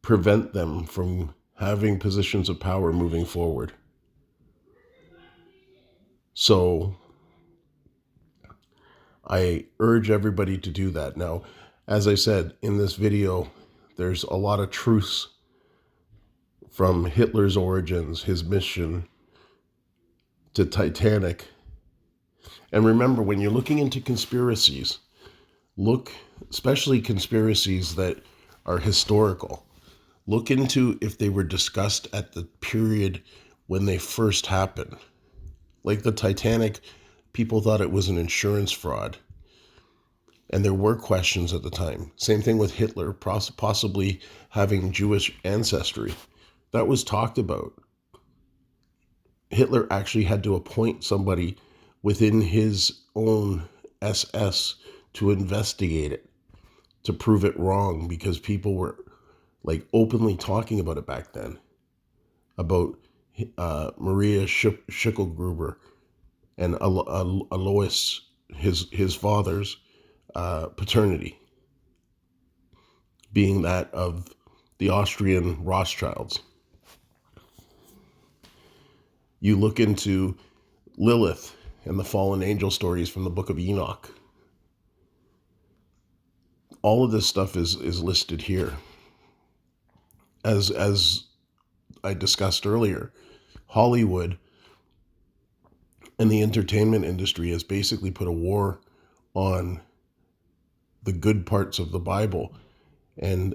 S1: prevent them from having positions of power moving forward. So I urge everybody to do that. Now, as I said in this video, there's a lot of truths from Hitler's origins, his mission, to Titanic. And remember, when you're looking into conspiracies, look, especially conspiracies that are historical, look into if they were discussed at the period when they first happened. Like the Titanic, people thought it was an insurance fraud. And there were questions at the time. Same thing with Hitler, possibly having Jewish ancestry. That was talked about. Hitler actually had to appoint somebody within his own SS to investigate it, to prove it wrong, because people were like openly talking about it back then, about Maria Schicklgruber and Alois, his father's paternity, being that of the Austrian Rothschilds. You look into Lilith and the fallen angel stories from the book of Enoch. All of this stuff is listed here. As I discussed earlier, Hollywood and the entertainment industry has basically put a war on the good parts of the Bible. And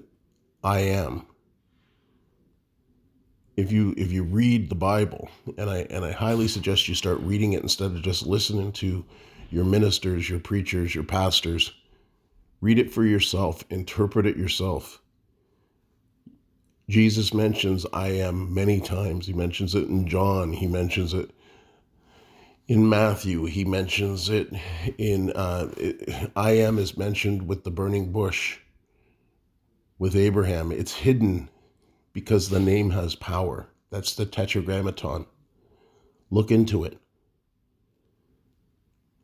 S1: I am. If you read the Bible, and I highly suggest you start reading it instead of just listening to your ministers, your preachers, your pastors. Read it for yourself, interpret it yourself. Jesus mentions I am many times. He mentions it in John. He mentions it in Matthew. He mentions it in, I am is mentioned with the burning bush, with Abraham. It's hidden because the name has power. That's the tetragrammaton. Look into it.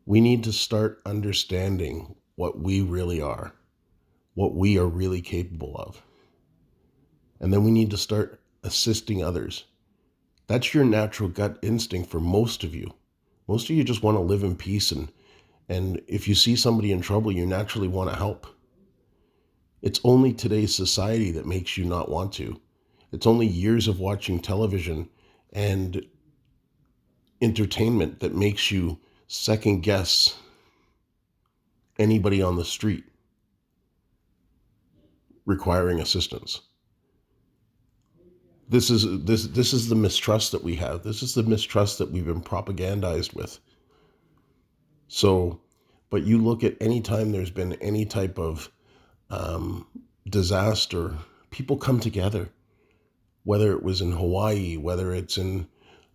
S1: We need to start understanding what we really are, what we are really capable of. And then we need to start assisting others. That's your natural gut instinct for most of you. Most of you just want to live in peace, and if you see somebody in trouble, you naturally want to help. It's only today's society that makes you not want to. It's only years of watching television and entertainment that makes you second guess anybody on the street requiring assistance. This is the mistrust that we have. This is the mistrust that we've been propagandized with. So, but you look at any time there's been any type of disaster, people come together. Whether it was in Hawaii, whether it's in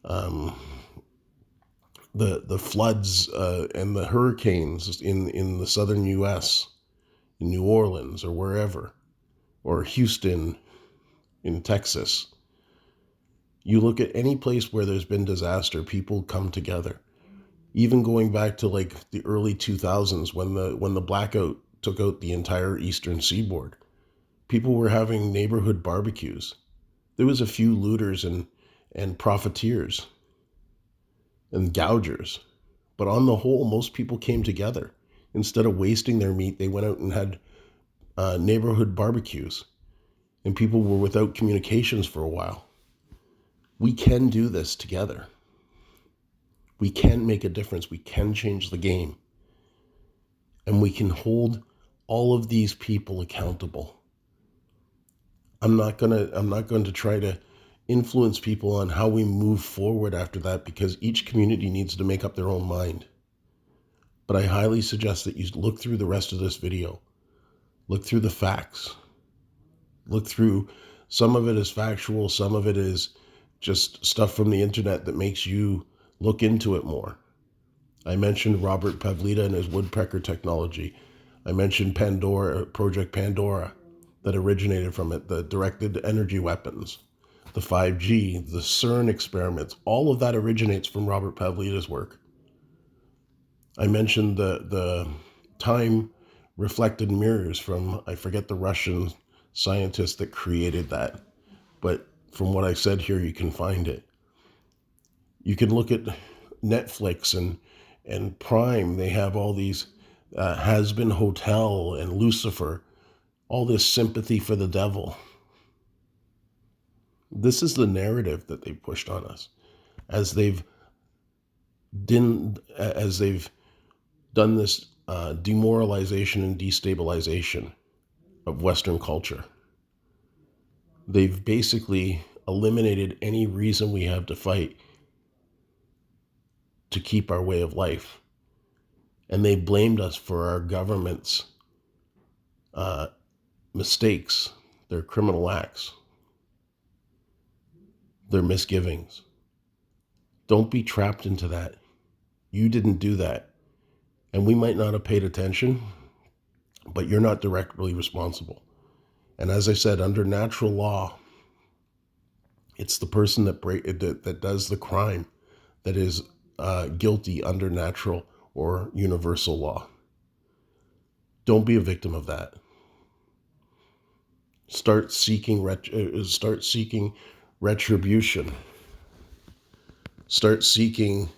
S1: the floods and the hurricanes in the southern U.S., in New Orleans or wherever, or Houston in Texas. You look at any place where there's been disaster, people come together. Even going back to like the early 2000s when the blackout took out the entire eastern seaboard, people were having neighborhood barbecues. There was a few looters and profiteers and gougers, but on the whole, most people came together. Instead of wasting their meat, they went out and had neighborhood barbecues, and people were without communications for a while. We can do this together. We can make a difference. We can change the game.
S2: and we can hold all of these people accountable. I'm not going to try to influence people on how we move forward after that, because each community needs to make up their own mind. But I highly suggest that you look through the rest of this video. Look through the facts. Look through, some of it is factual, some of it is just stuff from the internet that makes you look into it more. I mentioned Robert Pavlita and his woodpecker technology. I mentioned Pandora, Project Pandora, that originated from it, the directed energy weapons, the 5G, the CERN experiments. All of that originates from Robert Pavlita's work. I mentioned the time reflected mirrors from, I forget the Russian scientist that created that, but from what I said here, you can find it. You can look at Netflix and Prime. They have all these Has Been Hotel and Lucifer, all this sympathy for the devil. This is the narrative that they pushed on us as they've done this demoralization and destabilization of Western culture. They've basically eliminated any reason we have to fight to keep our way of life. And they blamed us for our government's mistakes, their criminal acts, their misgivings. Don't be trapped into that. You didn't do that. And we might not have paid attention, but you're not directly responsible. And as I said, under natural law, it's the person that does the crime that is guilty under natural or universal law. Don't be a victim of that. Start seeking retribution. Start seeking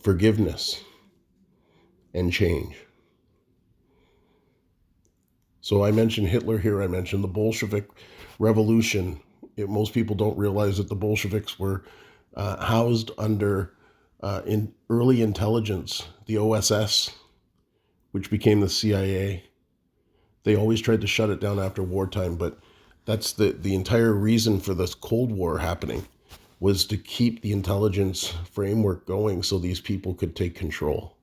S2: forgiveness and change. So I mentioned Hitler here. I mentioned the Bolshevik Revolution. Most people don't realize that the Bolsheviks were housed under in early intelligence, the OSS, which became the CIA. They always tried to shut it down after wartime, but that's the entire reason for this Cold War happening, was to keep the intelligence framework going so these people could take control.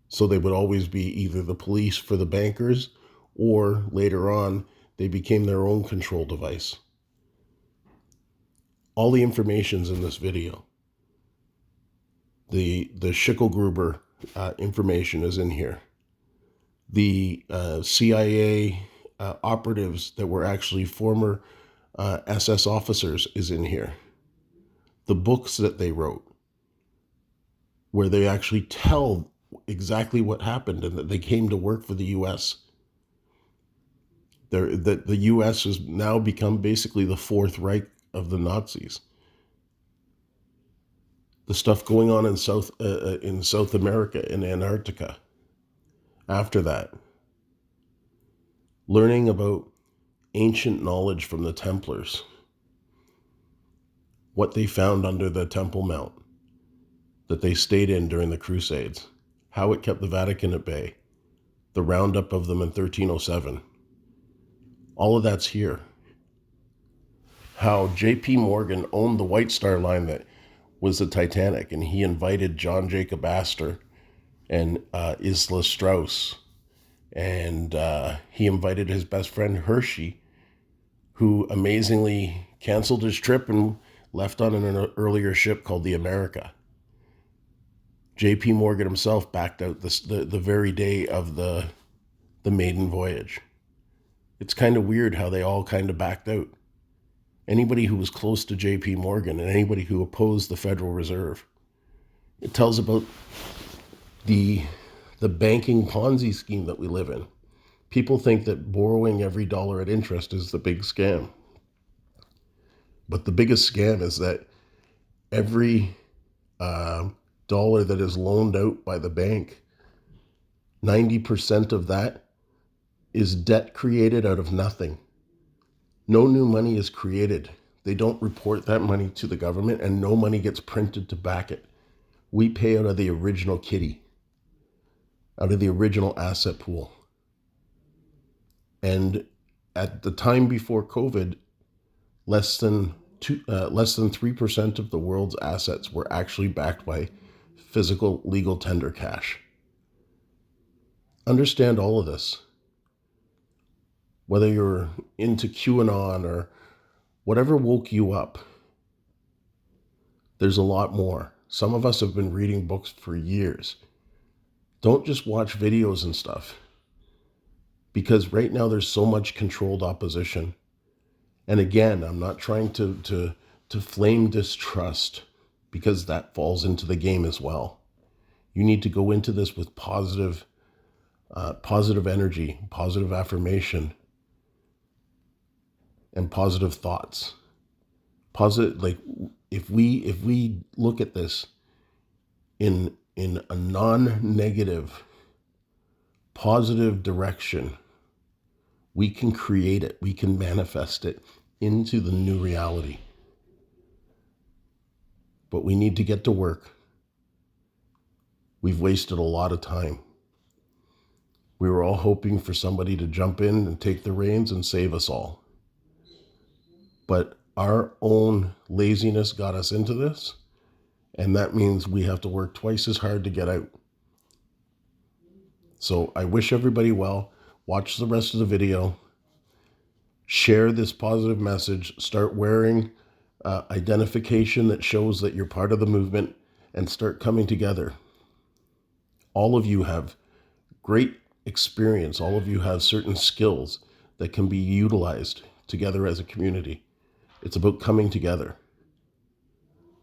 S2: So they would always be either the police for the bankers, or later on, they became their own control device. All the information's in this video. The Schicklgruber information is in here. The CIA operatives that were actually former SS officers is in here. The books that they wrote, where they actually tell exactly what happened and that they came to work for the U.S. That the U.S. has now become basically the Fourth Reich of the Nazis. The stuff going on in South America, in Antarctica. After that, learning about ancient knowledge from the Templars, what they found under the Temple Mount that they stayed in during the Crusades, how it kept the Vatican at bay, the roundup of them in 1307. All of that's here. How J.P. Morgan owned the White Star Line that was the Titanic, and he invited John Jacob Astor and Isla Strauss, and he invited his best friend Hershey, who amazingly canceled his trip and left on an earlier ship called the America. J.P. Morgan himself backed out the very day of the maiden voyage. It's kind of weird how they all kind of backed out. Anybody who was close to J.P. Morgan and anybody who opposed the Federal Reserve. It tells about the banking Ponzi scheme that we live in. People think that borrowing every dollar at interest is the big scam. But the biggest scam is that every dollar that is loaned out by the bank, 90% of that is debt created out of nothing. No new money is created. They don't report that money to the government, and no money gets printed to back it. We pay out of the original kitty, out of the original asset pool. And at the time before COVID, less than 3% of the world's assets were actually backed by physical legal tender cash. Understand all of this. Whether you're into QAnon or whatever woke you up, there's a lot more. Some of us have been reading books for years. Don't just watch videos and stuff. Because right now there's so much controlled opposition. And again, I'm not trying to flame distrust, because that falls into the game as well. You need to go into this with positive energy, positive affirmation, and positive thoughts. Positive, like if we look at this in a non-negative, positive direction, we can create it, we can manifest it into the new reality. But we need to get to work. We've wasted a lot of time. We were all hoping for somebody to jump in and take the reins and save us all. But our own laziness got us into this, and that means we have to work twice as hard to get out. So I wish everybody well. Watch the rest of the video. Share this positive message. Start wearing identification that shows that you're part of the movement, and start coming together. All of you have great experience. All of you have certain skills that can be utilized together as a community. It's about coming together.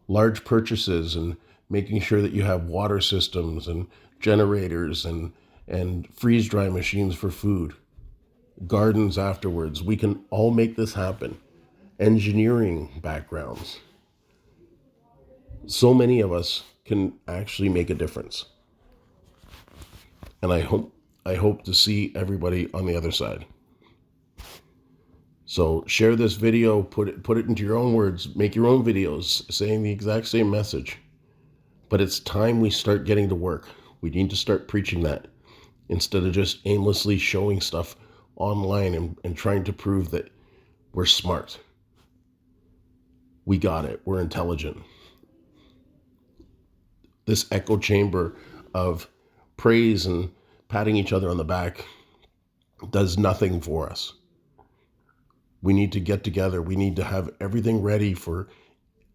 S2: Large purchases and making sure that you have water systems and generators and freeze dry machines for food. Gardens afterwards. We can all make this happen. Engineering backgrounds. So many of us can actually make a difference. And I hope to see everybody on the other side. So share this video, put it into your own words, make your own videos saying the exact same message. But it's time we start getting to work. We need to start preaching that instead of just aimlessly showing stuff online and trying to prove that we're smart. We got it. We're intelligent. This echo chamber of praise and patting each other on the back does nothing for us. We need to get together. We need to have everything ready for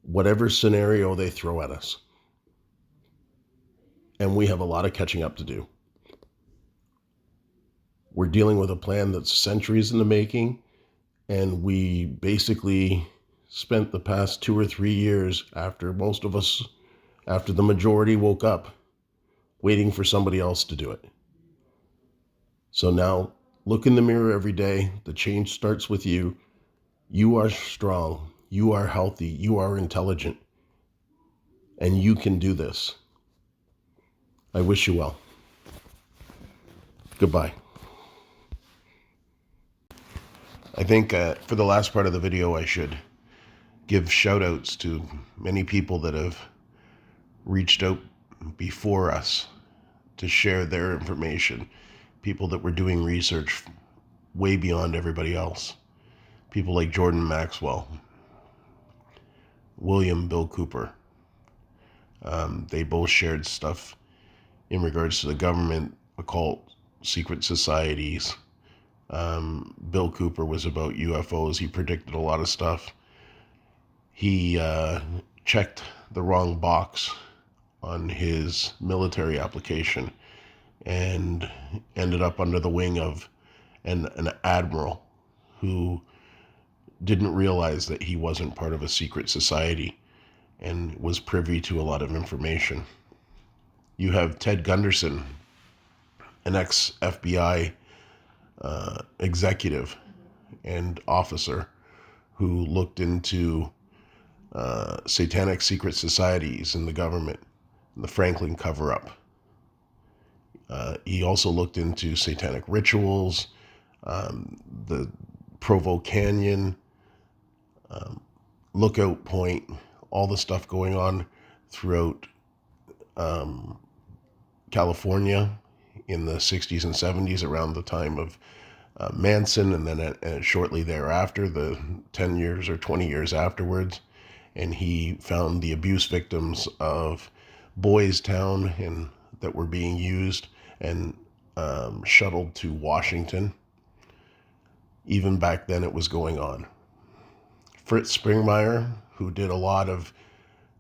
S2: whatever scenario they throw at us. And we have a lot of catching up to do. We're dealing with a plan that's centuries in the making, and we basically spent the past 2 or 3 years, after the majority woke up, waiting for somebody else to do it. So now, look in the mirror every day. The change starts with you. You are strong. You are healthy. You are intelligent. And you can do this. I wish you well. Goodbye. I think for the last part of the video, I should give shout outs to many people that have reached out before us to share their information. People that were doing research way beyond everybody else. People like Jordan Maxwell, Bill Cooper. They both shared stuff in regards to the government, occult, secret societies. Bill Cooper was about UFOs. He predicted a lot of stuff. He checked the wrong box on his military application and ended up under the wing of an admiral who didn't realize that he wasn't part of a secret society and was privy to a lot of information. You have Ted Gunderson, an ex-FBI executive and officer who looked into satanic secret societies in the government, the Franklin cover-up. He also looked into satanic rituals, the Provo Canyon, Lookout Point, all the stuff going on throughout California in the 60s and 70s, around the time of Manson, and then shortly thereafter, the 10 years or 20 years afterwards. And he found the abuse victims of Boys Town and that were being used and shuttled to Washington. Even back then, it was going on. Fritz Springmeier, who did a lot of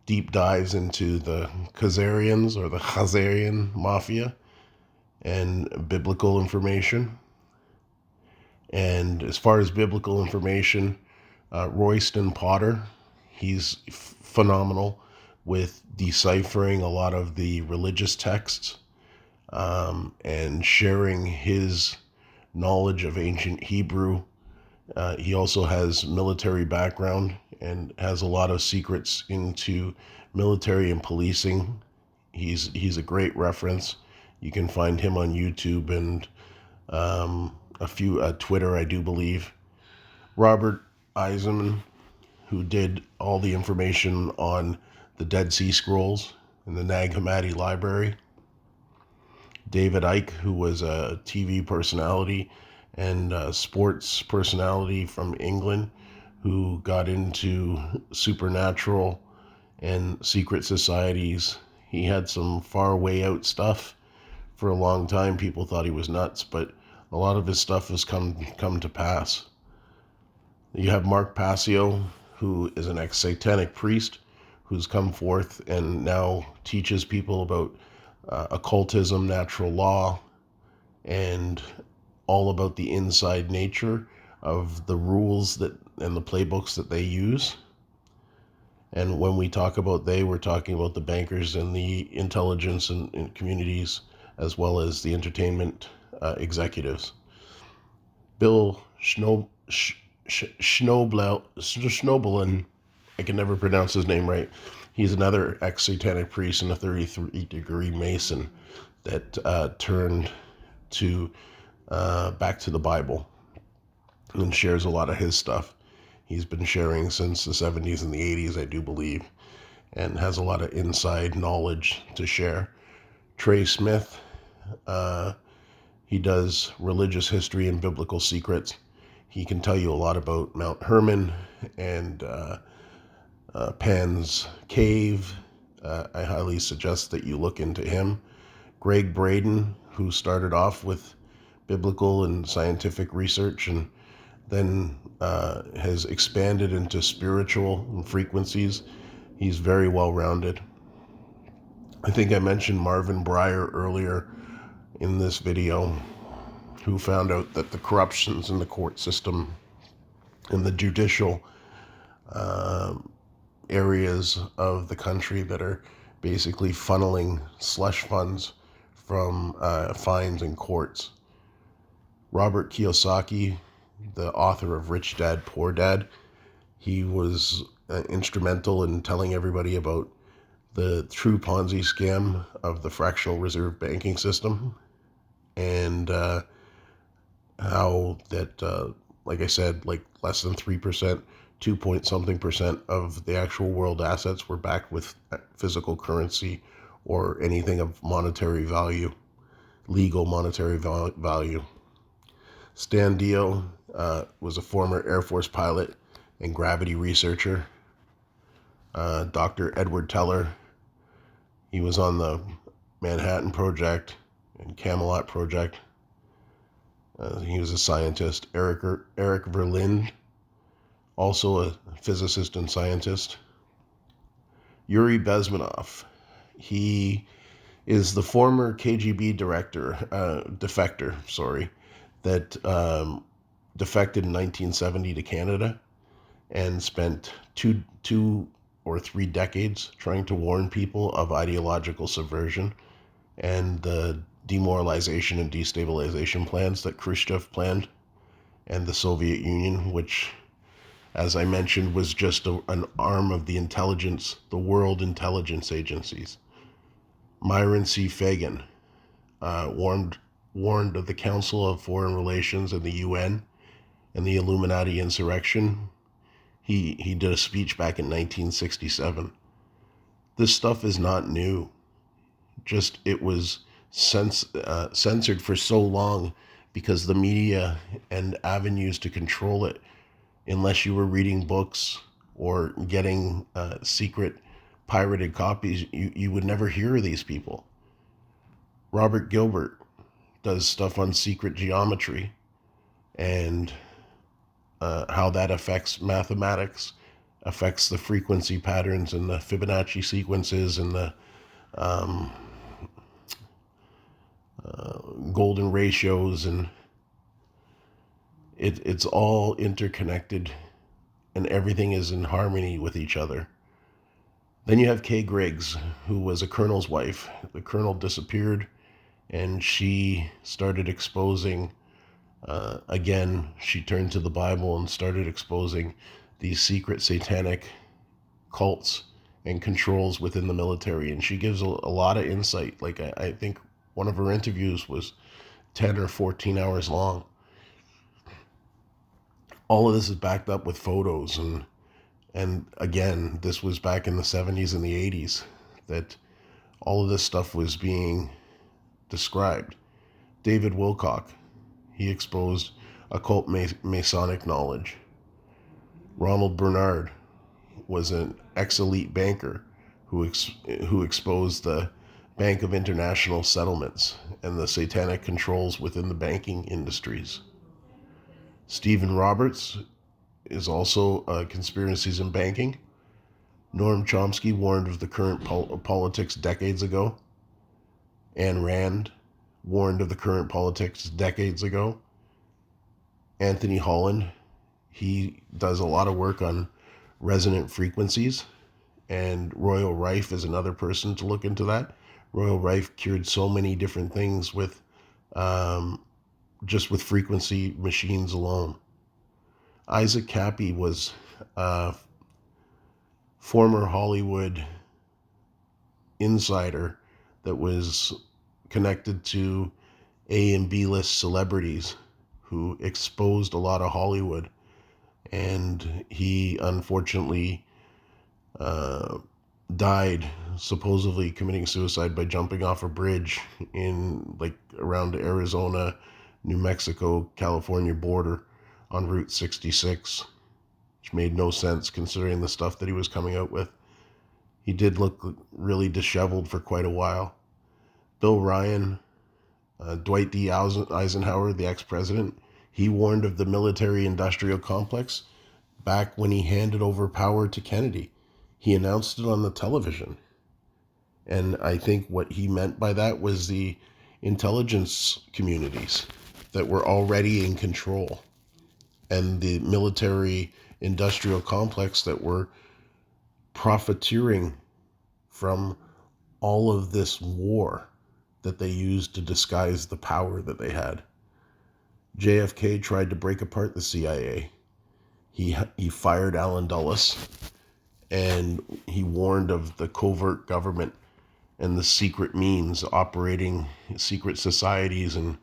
S2: deep dives into the Khazarians or the Khazarian mafia and biblical information. And as far as biblical information, Royston Potter, he's phenomenal with deciphering a lot of the religious texts and sharing his knowledge of ancient Hebrew. He also has military background and has a lot of secrets into military and policing. He's a great reference. You can find him on YouTube and a few Twitter, I do believe. Robert Eisenman, who did all the information on the Dead Sea Scrolls in the Nag Hammadi Library. David Icke, who was a TV personality and a sports personality from England, who got into supernatural and secret societies. He had some far way out stuff. For a long time, people thought he was nuts, but a lot of his stuff has come to pass. You have Mark Passio, who is an ex-satanic priest who's come forth and now teaches people about occultism, natural law, and all about the inside nature of the rules that and the playbooks that they use. And when we talk about they, we're talking about the bankers and the intelligence and communities, as well as the entertainment executives. Bill Schnoebelen, I can never pronounce his name right. He's another ex-satanic priest and a 33-degree Mason that turned to back to the Bible and shares a lot of his stuff. He's been sharing since the 70s and the 80s, I do believe, and has a lot of inside knowledge to share. Trey Smith, he does religious history and biblical secrets. He can tell you a lot about Mount Hermon and Pan's Cave. I highly suggest that you look into him. Greg Braden, who started off with biblical and scientific research and then has expanded into spiritual frequencies. He's very well-rounded. I think I mentioned Marvin Breyer earlier in this video, who found out that the corruptions in the court system and the judicial areas of the country that are basically funneling slush funds from fines and courts. Robert Kiyosaki, the author of Rich Dad, Poor Dad, he was instrumental in telling everybody about the true Ponzi scam of the fractional reserve banking system, and how that, like I said, like less than 3%, 2 point something percent of the actual world assets were backed with physical currency or anything of monetary value, legal monetary value. Stan Dio was a former Air Force pilot and gravity researcher. Dr. Edward Teller, he was on the Manhattan Project and Camelot Project. He was a scientist. Eric Verlinde, also a physicist and scientist. Yuri Bezmenov, he is the former KGB defector, that defected in 1970 to Canada and spent two or three decades trying to warn people of ideological subversion and the demoralization and destabilization plans that Khrushchev planned, and the Soviet Union, which, as I mentioned, was just an arm of the intelligence, the world intelligence agencies. Myron C. Fagan warned of the Council of Foreign Relations and the UN and the Illuminati insurrection. He did a speech back in 1967. This stuff is not new. Just it was censored for so long because the media and avenues to control it, unless you were reading books or getting secret pirated copies, you would never hear of these people. Robert Gilbert does stuff on secret geometry and how that affects mathematics, affects the frequency patterns and the Fibonacci sequences and the golden ratios, and it's all interconnected and everything is in harmony with each other. Then you have Kay Griggs, who was a colonel's wife. The colonel disappeared and she started exposing, again, she turned to the Bible and started exposing these secret satanic cults and controls within the military. And she gives a lot of insight. Like, I think one of her interviews was 10 or 14 hours long. All of this is backed up with photos. And again, this was back in the 70s and the 80s that all of this stuff was being described. David Wilcock, he exposed occult Masonic knowledge. Ronald Bernard was an ex-elite banker who exposed the Bank of International Settlements and the satanic controls within the banking industries. Stephen Roberts is also conspiracies in banking. Noam Chomsky warned of the current politics decades ago. Ayn Rand warned of the current politics decades ago. Anthony Holland, he does a lot of work on resonant frequencies, and Royal Rife is another person to look into that. Royal Rife cured so many different things with just with frequency machines alone. Isaac Cappy was a former Hollywood insider that was connected to A and B list celebrities who exposed a lot of Hollywood, and he unfortunately died, supposedly committing suicide by jumping off a bridge in like around Arizona, New Mexico, California border on Route 66, which made no sense considering the stuff that he was coming out with. He did look really disheveled for quite a while. Bill Ryan, Dwight D. Eisenhower, the ex-president, he warned of the military-industrial complex back when he handed over power to Kennedy. He announced it on the television. And I think what he meant by that was the intelligence communities that were already in control, and the military-industrial complex that were profiteering from all of this war that they used to disguise the power that they had. JFK tried to break apart the CIA. He fired Allen Dulles, and he warned of the covert government and the secret means operating secret societies and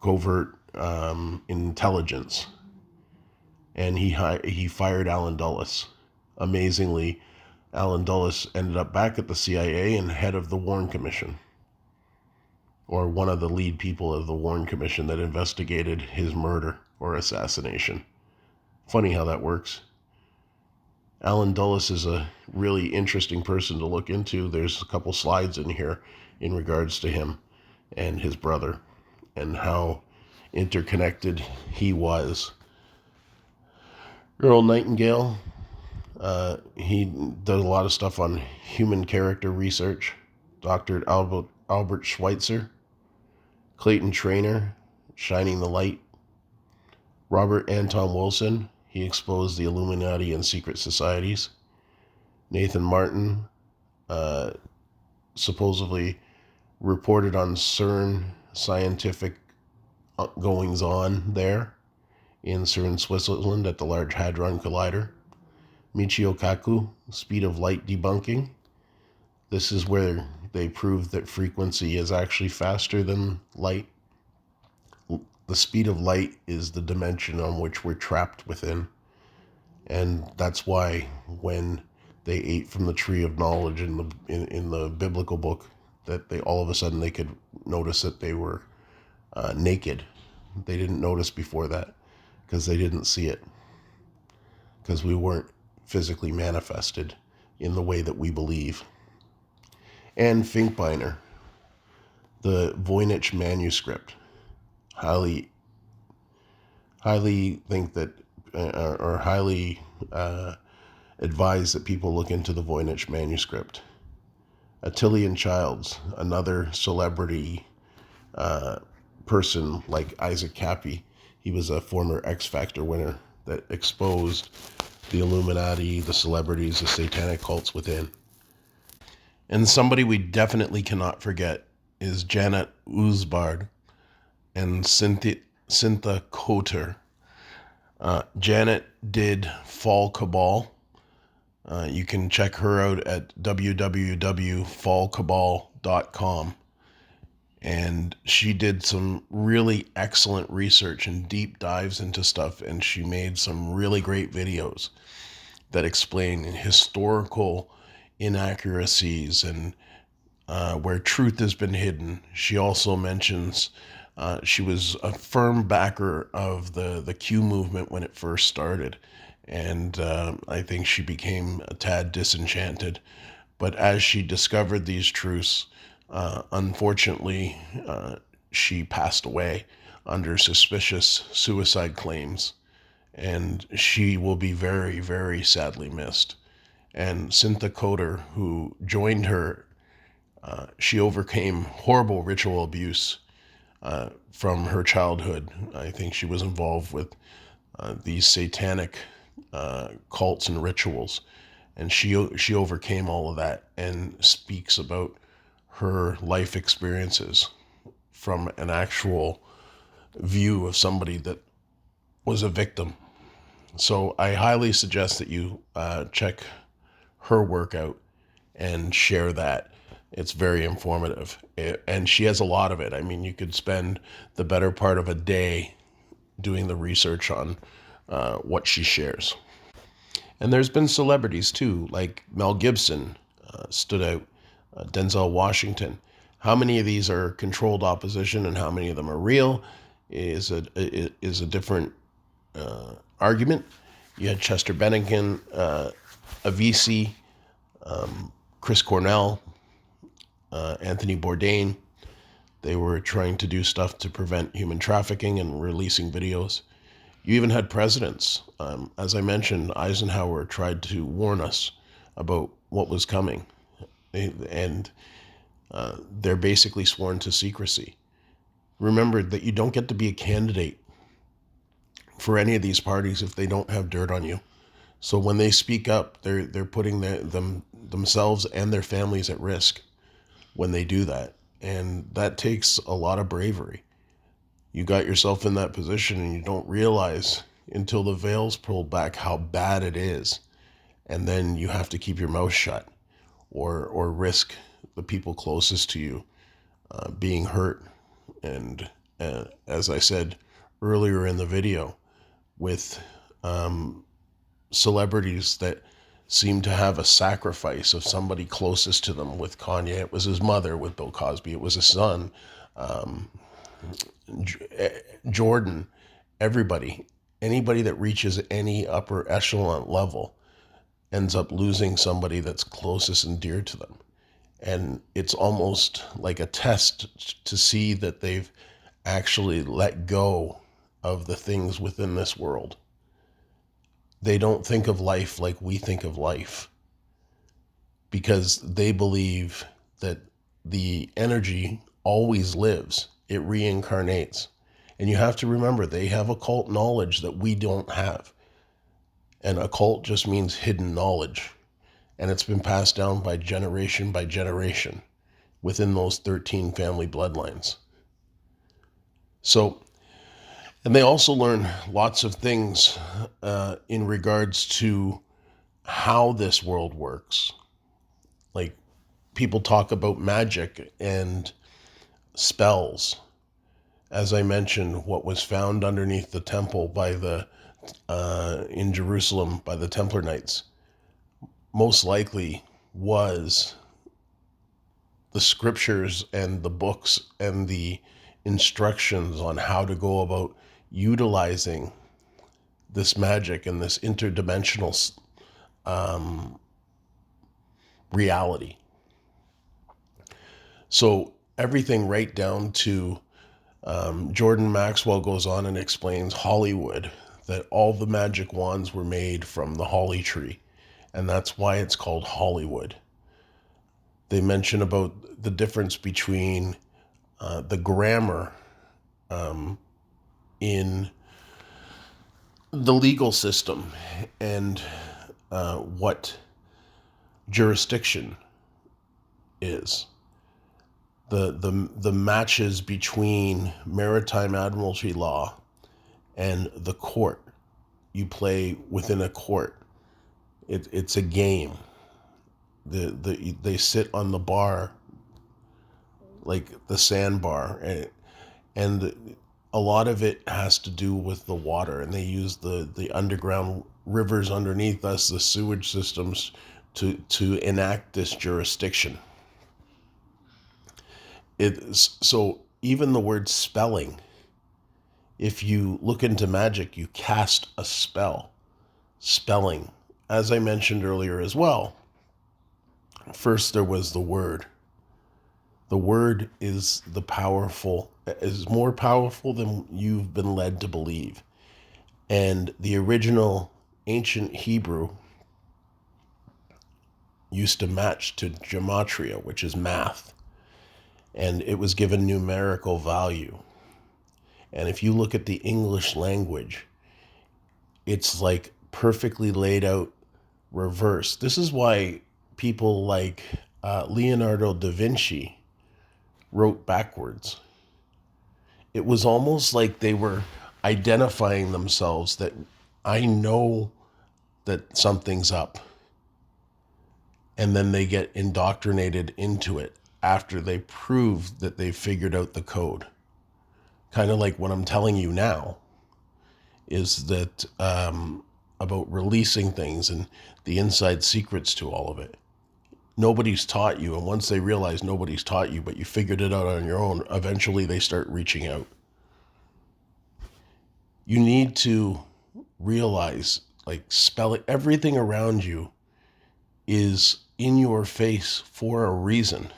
S2: covert intelligence. And he fired Allen Dulles. Amazingly, Allen Dulles ended up back at the CIA and head of the Warren Commission, or one of the lead people of the Warren Commission that investigated his murder or assassination. Funny how that works. Allen Dulles is a really interesting person to look into. There's a couple slides in here in regards to him and his brother and how interconnected he was. Earl Nightingale, he does a lot of stuff on human character research. Dr. Albert Schweitzer, Clayton Trainer, Shining the Light. Robert Anton Wilson, he exposed the Illuminati and secret societies. Nathan Martin, supposedly reported on CERN scientific goings on there in CERN, Switzerland at the Large Hadron Collider. Michio Kaku, speed of light debunking. This is where they prove that frequency is actually faster than light. The speed of light is the dimension on which we're trapped within. And that's why when they ate from the tree of knowledge in the biblical book, that they all of a sudden they could notice that they were naked. They didn't notice before that because they didn't see it, because we weren't physically manifested in the way that we believe. And Finkbeiner, the Voynich manuscript, highly think that, or highly advise that people look into the Voynich manuscript. Attilian Childs, another celebrity person like Isaac Cappy, he was a former X Factor winner that exposed the Illuminati, the celebrities, the satanic cults within. And somebody we definitely cannot forget is Janet Usbard and Cynthia Cotter. Janet did Fall Cabal. You can check her out at www.fallcabal.com. And she did some really excellent research and deep dives into stuff, and she made some really great videos that explain historical inaccuracies and where truth has been hidden. She also mentions she was a firm backer of the Q movement when it first started, and I think she became a tad disenchanted. But as she discovered these truths, unfortunately, she passed away under suspicious suicide claims, and she will be very, very sadly missed. And Cynthia Cotter, who joined her, she overcame horrible ritual abuse from her childhood. I think she was involved with these satanic cults and rituals, and she overcame all of that and speaks about her life experiences from an actual view of somebody that was a victim. So I highly suggest that you check her work out and share that. It's very informative. And she has a lot of it. I mean, you could spend the better part of a day doing the research on what she shares. And there's been celebrities too, like Mel Gibson stood out, Denzel Washington. How many of these are controlled opposition and how many of them are real is a different argument. You had Chester Bennington, Avicii, Chris Cornell, Anthony Bourdain. They were trying to do stuff to prevent human trafficking and releasing videos. You even had presidents. As I mentioned, Eisenhower tried to warn us about what was coming. And they're basically sworn to secrecy. Remember that you don't get to be a candidate for any of these parties if they don't have dirt on you. So when they speak up, they're putting themselves and their families at risk when they do that. And that takes a lot of bravery. You got yourself in that position and you don't realize until the veil's pulled back how bad it is. And then you have to keep your mouth shut or risk the people closest to you being hurt. And as I said earlier in the video, with celebrities that seem to have a sacrifice of somebody closest to them. With Kanye, it was his mother. With Bill Cosby, it was his son. Jordan, everybody, anybody that reaches any upper echelon level ends up losing somebody that's closest and dear to them. And it's almost like a test to see that they've actually let go of the things within this world. They don't think of life like we think of life because they believe that the energy always lives. It reincarnates. And you have to remember, they have occult knowledge that we don't have. And occult just means hidden knowledge. And it's been passed down by generation within those 13 family bloodlines. So, and they also learn lots of things in regards to how this world works. Like, people talk about magic and spells. As I mentioned, what was found underneath the temple by in Jerusalem by the Templar Knights most likely was the scriptures and the books and the instructions on how to go about utilizing this magic and this interdimensional reality. So everything right down to Jordan Maxwell goes on and explains Hollywood, that all the magic wands were made from the holly tree, and that's why it's called Hollywood. They mention about the difference between the grammar in the legal system and what jurisdiction is. The matches between maritime admiralty law and the court. You play within a court. It's a game. They sit on the bar, like the sandbar, and a lot of it has to do with the water, and they use the underground rivers underneath us, the sewage systems, to enact this jurisdiction. So even the word spelling, if you look into magic, you cast a spell. Spelling, as I mentioned earlier as well, first there was the word. The word is more powerful than you've been led to believe. And the original ancient Hebrew used to match to gematria, which is math. And it was given numerical value. And if you look at the English language, it's like perfectly laid out reverse. This is why people like Leonardo da Vinci wrote backwards. It was almost like they were identifying themselves, that I know that something's up. And then they get indoctrinated into it after they prove that they figured out the code. Kind of like what I'm telling you now is that about releasing things and the inside secrets to all of it. Nobody's taught you, and once they realize nobody's taught you, but you figured it out on your own, eventually they start reaching out. You need to realize, like, spelling, everything around you is in your face for a reason,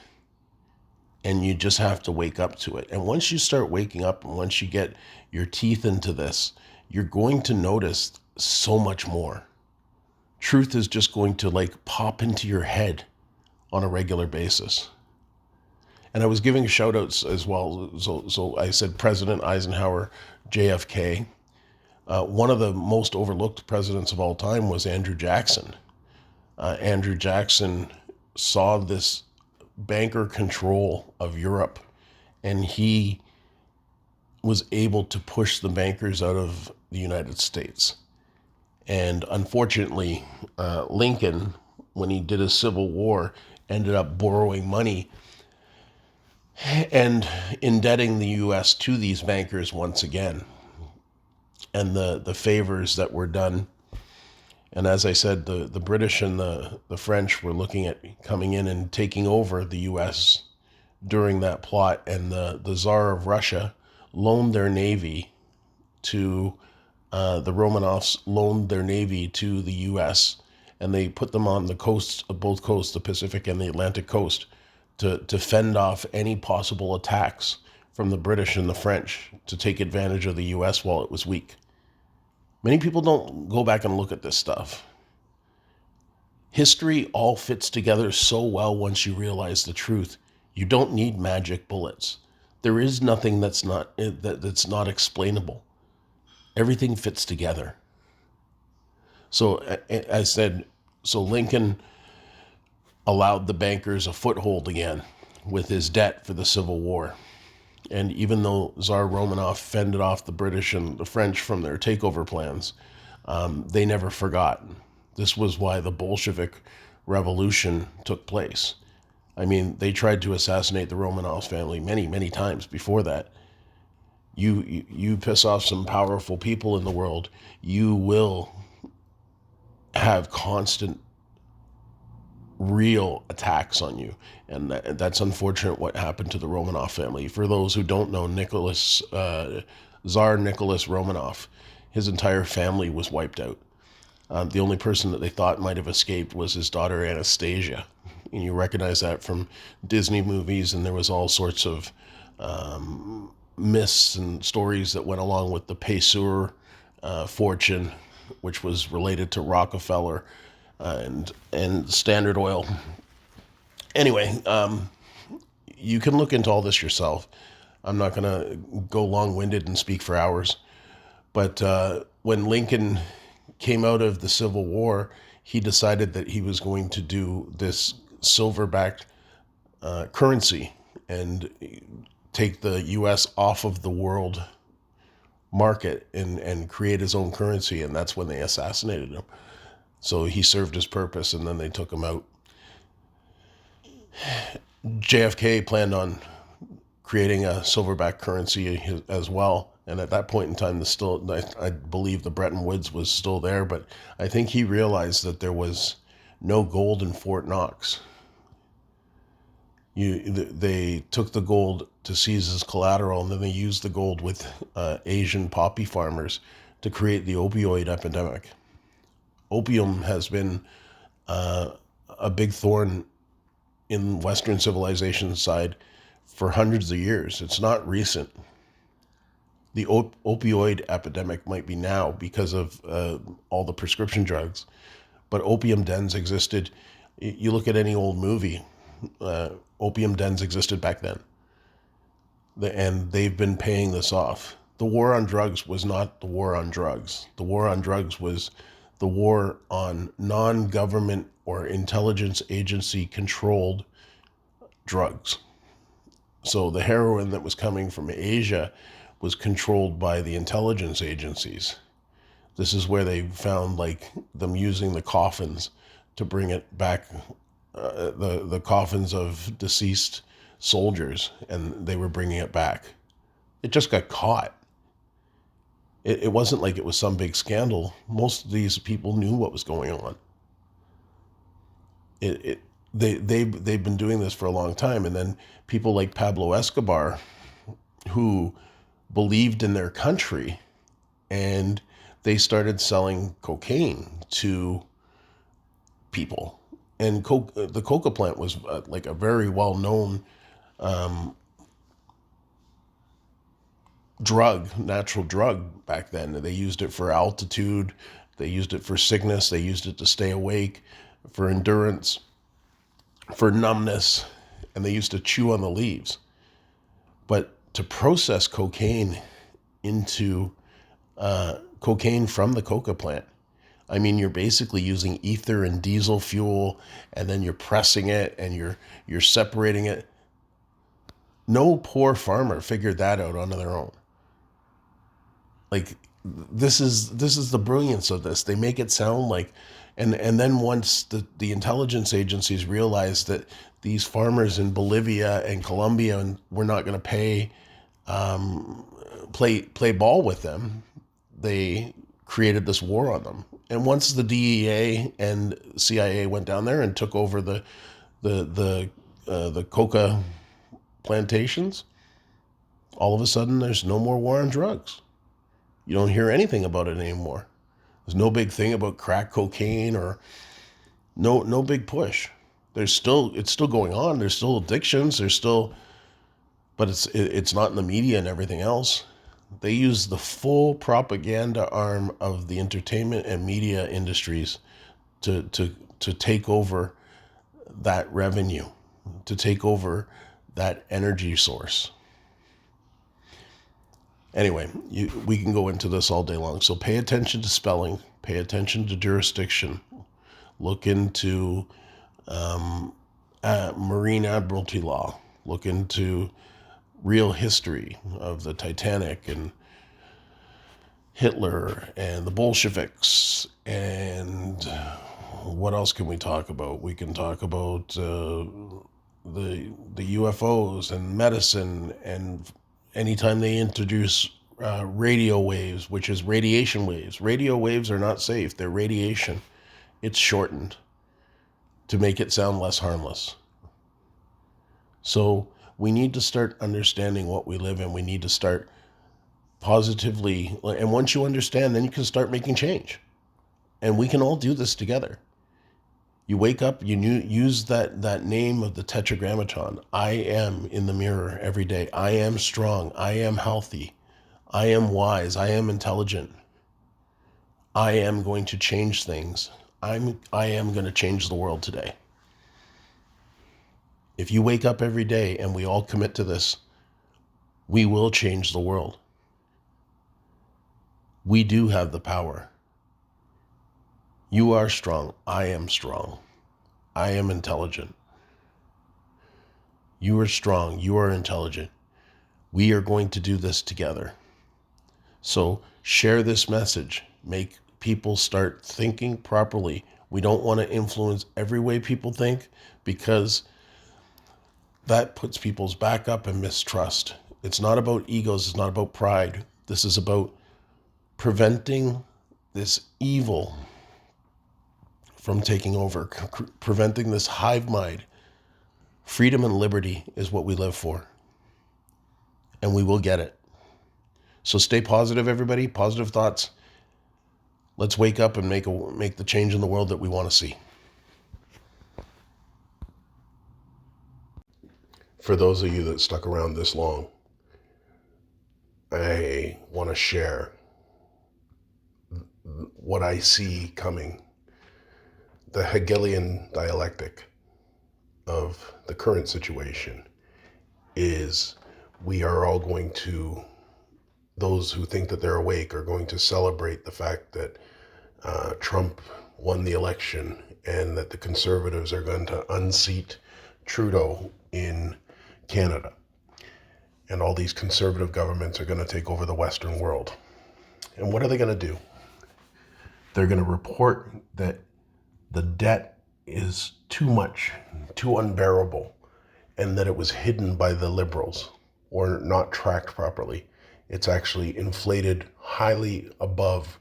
S2: and you just have to wake up to it. And once you start waking up, and once you get your teeth into this, you're going to notice so much more. Truth is just going to like pop into your head on a regular basis. And I was giving shout outs as well. So I said President Eisenhower, JFK. One of the most overlooked presidents of all time was Andrew Jackson. Andrew Jackson saw this banker control of Europe, and he was able to push the bankers out of the United States. And unfortunately, Lincoln, when he did a civil war, ended up borrowing money and indebting the U.S. to these bankers once again. And the favors that were done. And as I said, the British and the French were looking at coming in and taking over the U.S. during that plot. And the Tsar of Russia loaned their navy to the Romanovs loaned their navy to the U.S., and they put them on the coasts of both coasts, the Pacific and the Atlantic coast, to fend off any possible attacks from the British and the French, to take advantage of the U.S. while it was weak. Many people don't go back and look at this stuff. History all fits together so well once you realize the truth. You don't need magic bullets. There is nothing that's not explainable. Everything fits together. So I said, so Lincoln allowed the bankers a foothold again with his debt for the Civil War. And even though Tsar Romanov fended off the British and the French from their takeover plans, they never forgot. This was why the Bolshevik Revolution took place. I mean, they tried to assassinate the Romanov family many, many times before that. You piss off some powerful people in the world, you will have constant real attacks on you. And that's unfortunate what happened to the Romanov family. For those who don't know, Tsar Nicholas Romanov, his entire family was wiped out. The only person that they thought might have escaped was his daughter Anastasia. And you recognize that from Disney movies, and there was all sorts of myths and stories that went along with the Pesur fortune, which was related to Rockefeller and Standard Oil. Anyway, you can look into all this yourself. I'm not going to go long-winded and speak for hours. But when Lincoln came out of the Civil War, he decided that he was going to do this silver-backed currency and take the U.S. off of the world market and create his own currency. And that's when they assassinated him. So he served his purpose, and then they took him out. JFK planned on creating a silverback currency as well. And at that point in time, I believe the Bretton Woods was still there, but I think he realized that there was no gold in Fort Knox. They took the gold to seize as collateral, and then they used the gold with Asian poppy farmers to create the opioid epidemic. Opium has been a big thorn in Western civilization side for hundreds of years. It's not recent. The opioid epidemic might be now because of all the prescription drugs, but opium dens existed. You look at any old movie, opium dens existed back then, and they've been paying this off. The war on drugs was not the war on drugs. The war on drugs was the war on non-government or intelligence agency controlled drugs. So the heroin that was coming from Asia was controlled by the intelligence agencies. This is where they found like them using the coffins to bring it back, the coffins of deceased soldiers, and they were bringing it back. It just got caught. It wasn't like it was some big scandal. Most of these people knew what was going on. They've been doing this for a long time, and then people like Pablo Escobar, who believed in their country, and they started selling cocaine to people. And the coca plant was like a very well-known natural drug back then. They used it for altitude, they used it for sickness, they used it to stay awake, for endurance, for numbness, and they used to chew on the leaves. But to process cocaine into cocaine from the coca plant, I mean, you're basically using ether and diesel fuel, and then you're pressing it and you're separating it. No poor farmer figured that out on their own. Like, this is the brilliance of this. They make it sound like, and then once the intelligence agencies realized that these farmers in Bolivia and Colombia were not going to play ball with them, they created this war on them. And once the DEA and CIA went down there and took over the coca plantations, all of a sudden there's no more war on drugs. You don't hear anything about it anymore. There's no big thing about crack cocaine or no big push. It's still going on. There's still addictions. But it's not in the media and everything else. They use the full propaganda arm of the entertainment and media industries to take over that revenue, to take over that energy source. Anyway, we can go into this all day long. So pay attention to spelling, pay attention to jurisdiction, look into marine admiralty law, look into real history of the Titanic and Hitler and the Bolsheviks. And what else can we talk about? We can talk about the UFOs and medicine, and anytime they introduce radio waves, which is radiation waves. Radio waves are not safe. They're radiation. It's shortened. to make it sound less harmless. So we need to start understanding what we live in. We need to start positively. And once you understand, then you can start making change. And we can all do this together. You wake up, use that name of the tetragrammaton. I am in the mirror every day. I am strong. I am healthy. I am wise. I am intelligent. I am going to change things. I am going to change the world today. If you wake up every day and we all commit to this, we will change the world. We do have the power. You are strong. I am strong. I am intelligent. You are strong. You are intelligent. We are going to do this together. So share this message. Make people start thinking properly. We don't want to influence every way people think, because that puts people's back up and mistrust. It's not about egos. It's not about pride. This is about preventing this evil from taking over, preventing this hive mind. Freedom and liberty is what we live for, and we will get it. So stay positive, everybody. Positive thoughts. Let's wake up and make the change in the world that we want to see. For those of you that stuck around this long, I want to share what I see coming. The Hegelian dialectic of the current situation is we are all going to, those who think that they're awake are going to celebrate the fact that Trump won the election and that the Conservatives are going to unseat Trudeau in Canada. And all these conservative governments are going to take over the Western world. And what are they going to do? They're going to report that the debt is too much, too unbearable, and that it was hidden by the liberals or not tracked properly. It's actually inflated highly above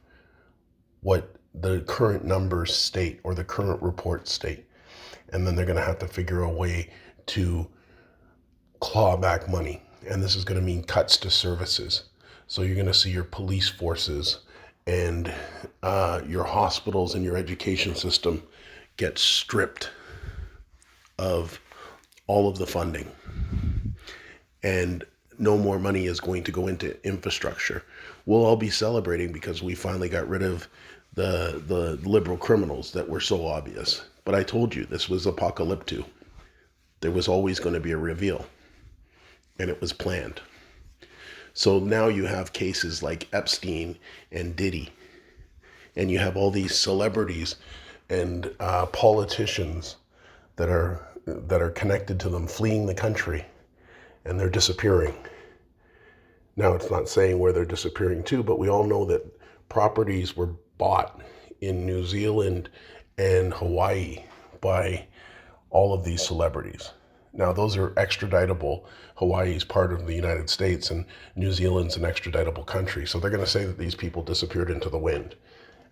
S2: what the current numbers state or the current reports state. And then they're going to have to figure a way to claw back money. And this is going to mean cuts to services. So you're going to see your police forces and your hospitals and your education system get stripped of all of the funding. And no more money is going to go into infrastructure. We'll all be celebrating because we finally got rid of the liberal criminals that were so obvious. But I told you, this was apocalypto. There was always going to be a reveal. And it was planned. So now you have cases like Epstein and Diddy. And you have all these celebrities and politicians that are connected to them fleeing the country. And they're disappearing. Now, it's not saying where they're disappearing to, but we all know that properties were bought in New Zealand and Hawaii by all of these celebrities. Now, those are extraditable. Hawaii is part of the United States, and New Zealand's an extraditable country. So they're going to say that these people disappeared into the wind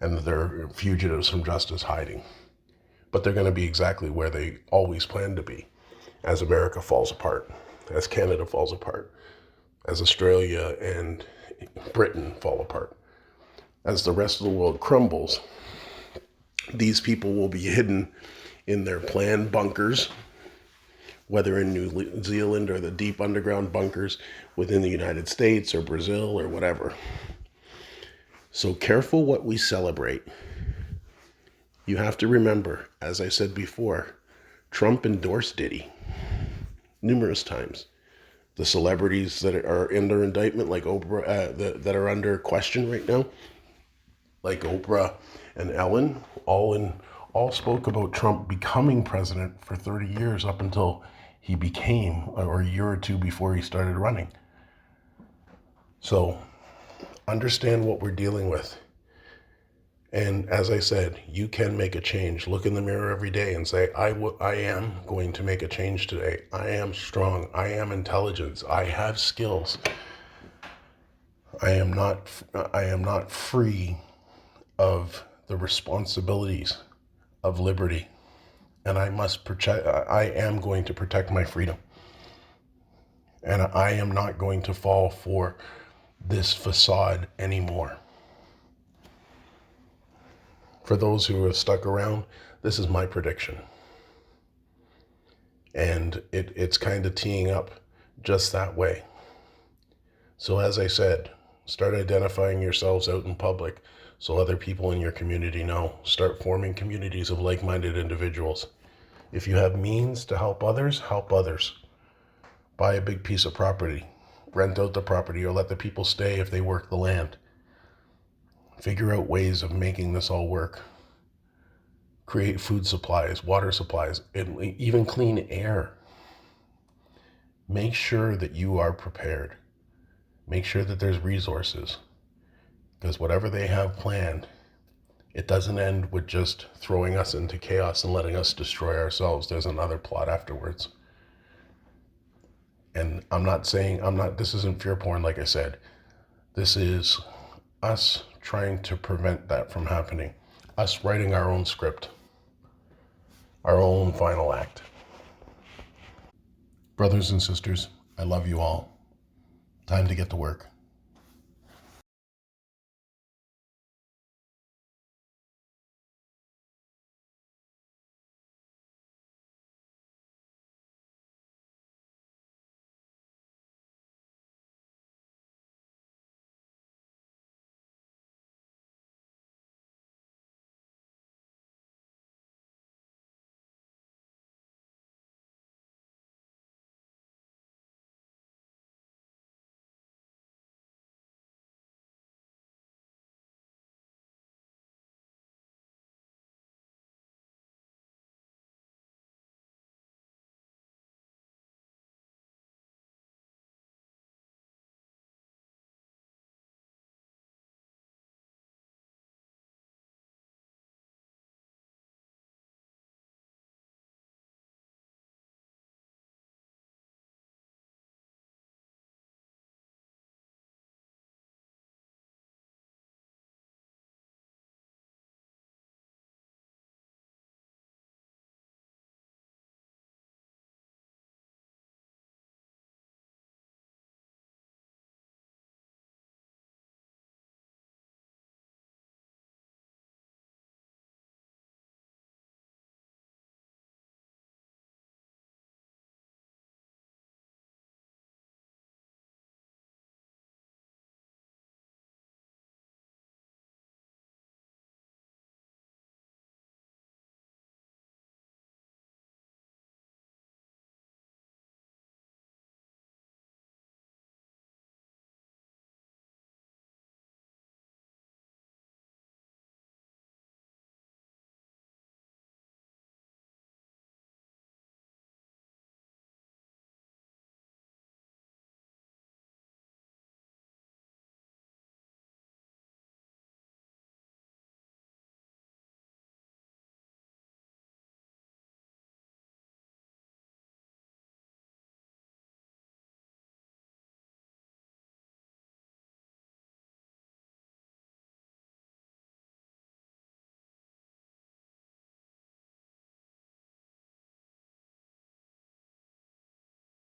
S2: and that they're fugitives from justice hiding. But they're going to be exactly where they always planned to be as America falls apart, as Canada falls apart, as Australia and Britain fall apart. As the rest of the world crumbles, these people will be hidden in their planned bunkers, whether in New Zealand or the deep underground bunkers within the United States or Brazil or whatever. So careful what we celebrate. You have to remember, as I said before, Trump endorsed Diddy numerous times. The celebrities that are under indictment, like Oprah, that are under question right now, like Oprah and Ellen, all spoke about Trump becoming president for 30 years up until he became, or a year or two before he started running. So understand what we're dealing with. And as I said, you can make a change. Look in the mirror every day and say, I am going to make a change today. I am strong. I am intelligent. I have skills. I am not free of the responsibilities of liberty. and I am going to protect my freedom. And I am not going to fall for this facade anymore. For those who have stuck around, this is my prediction. And it's kind of teeing up just that way. So as I said, start identifying yourselves out in public so other people in your community know. Start forming communities of like-minded individuals. If you have means to help others, help others. Buy a big piece of property. Rent out the property or let the people stay if they work the land. Figure out ways of making this all work. Create food supplies, water supplies, and even clean air. Make sure that you are prepared. Make sure that there's resources. Because whatever they have planned, it doesn't end with just throwing us into chaos and letting us destroy ourselves. There's another plot afterwards. And this isn't fear porn, like I said. This is us trying to prevent that from happening. Us writing our own script, our own final act. Brothers and sisters, I love you all. Time to get to work.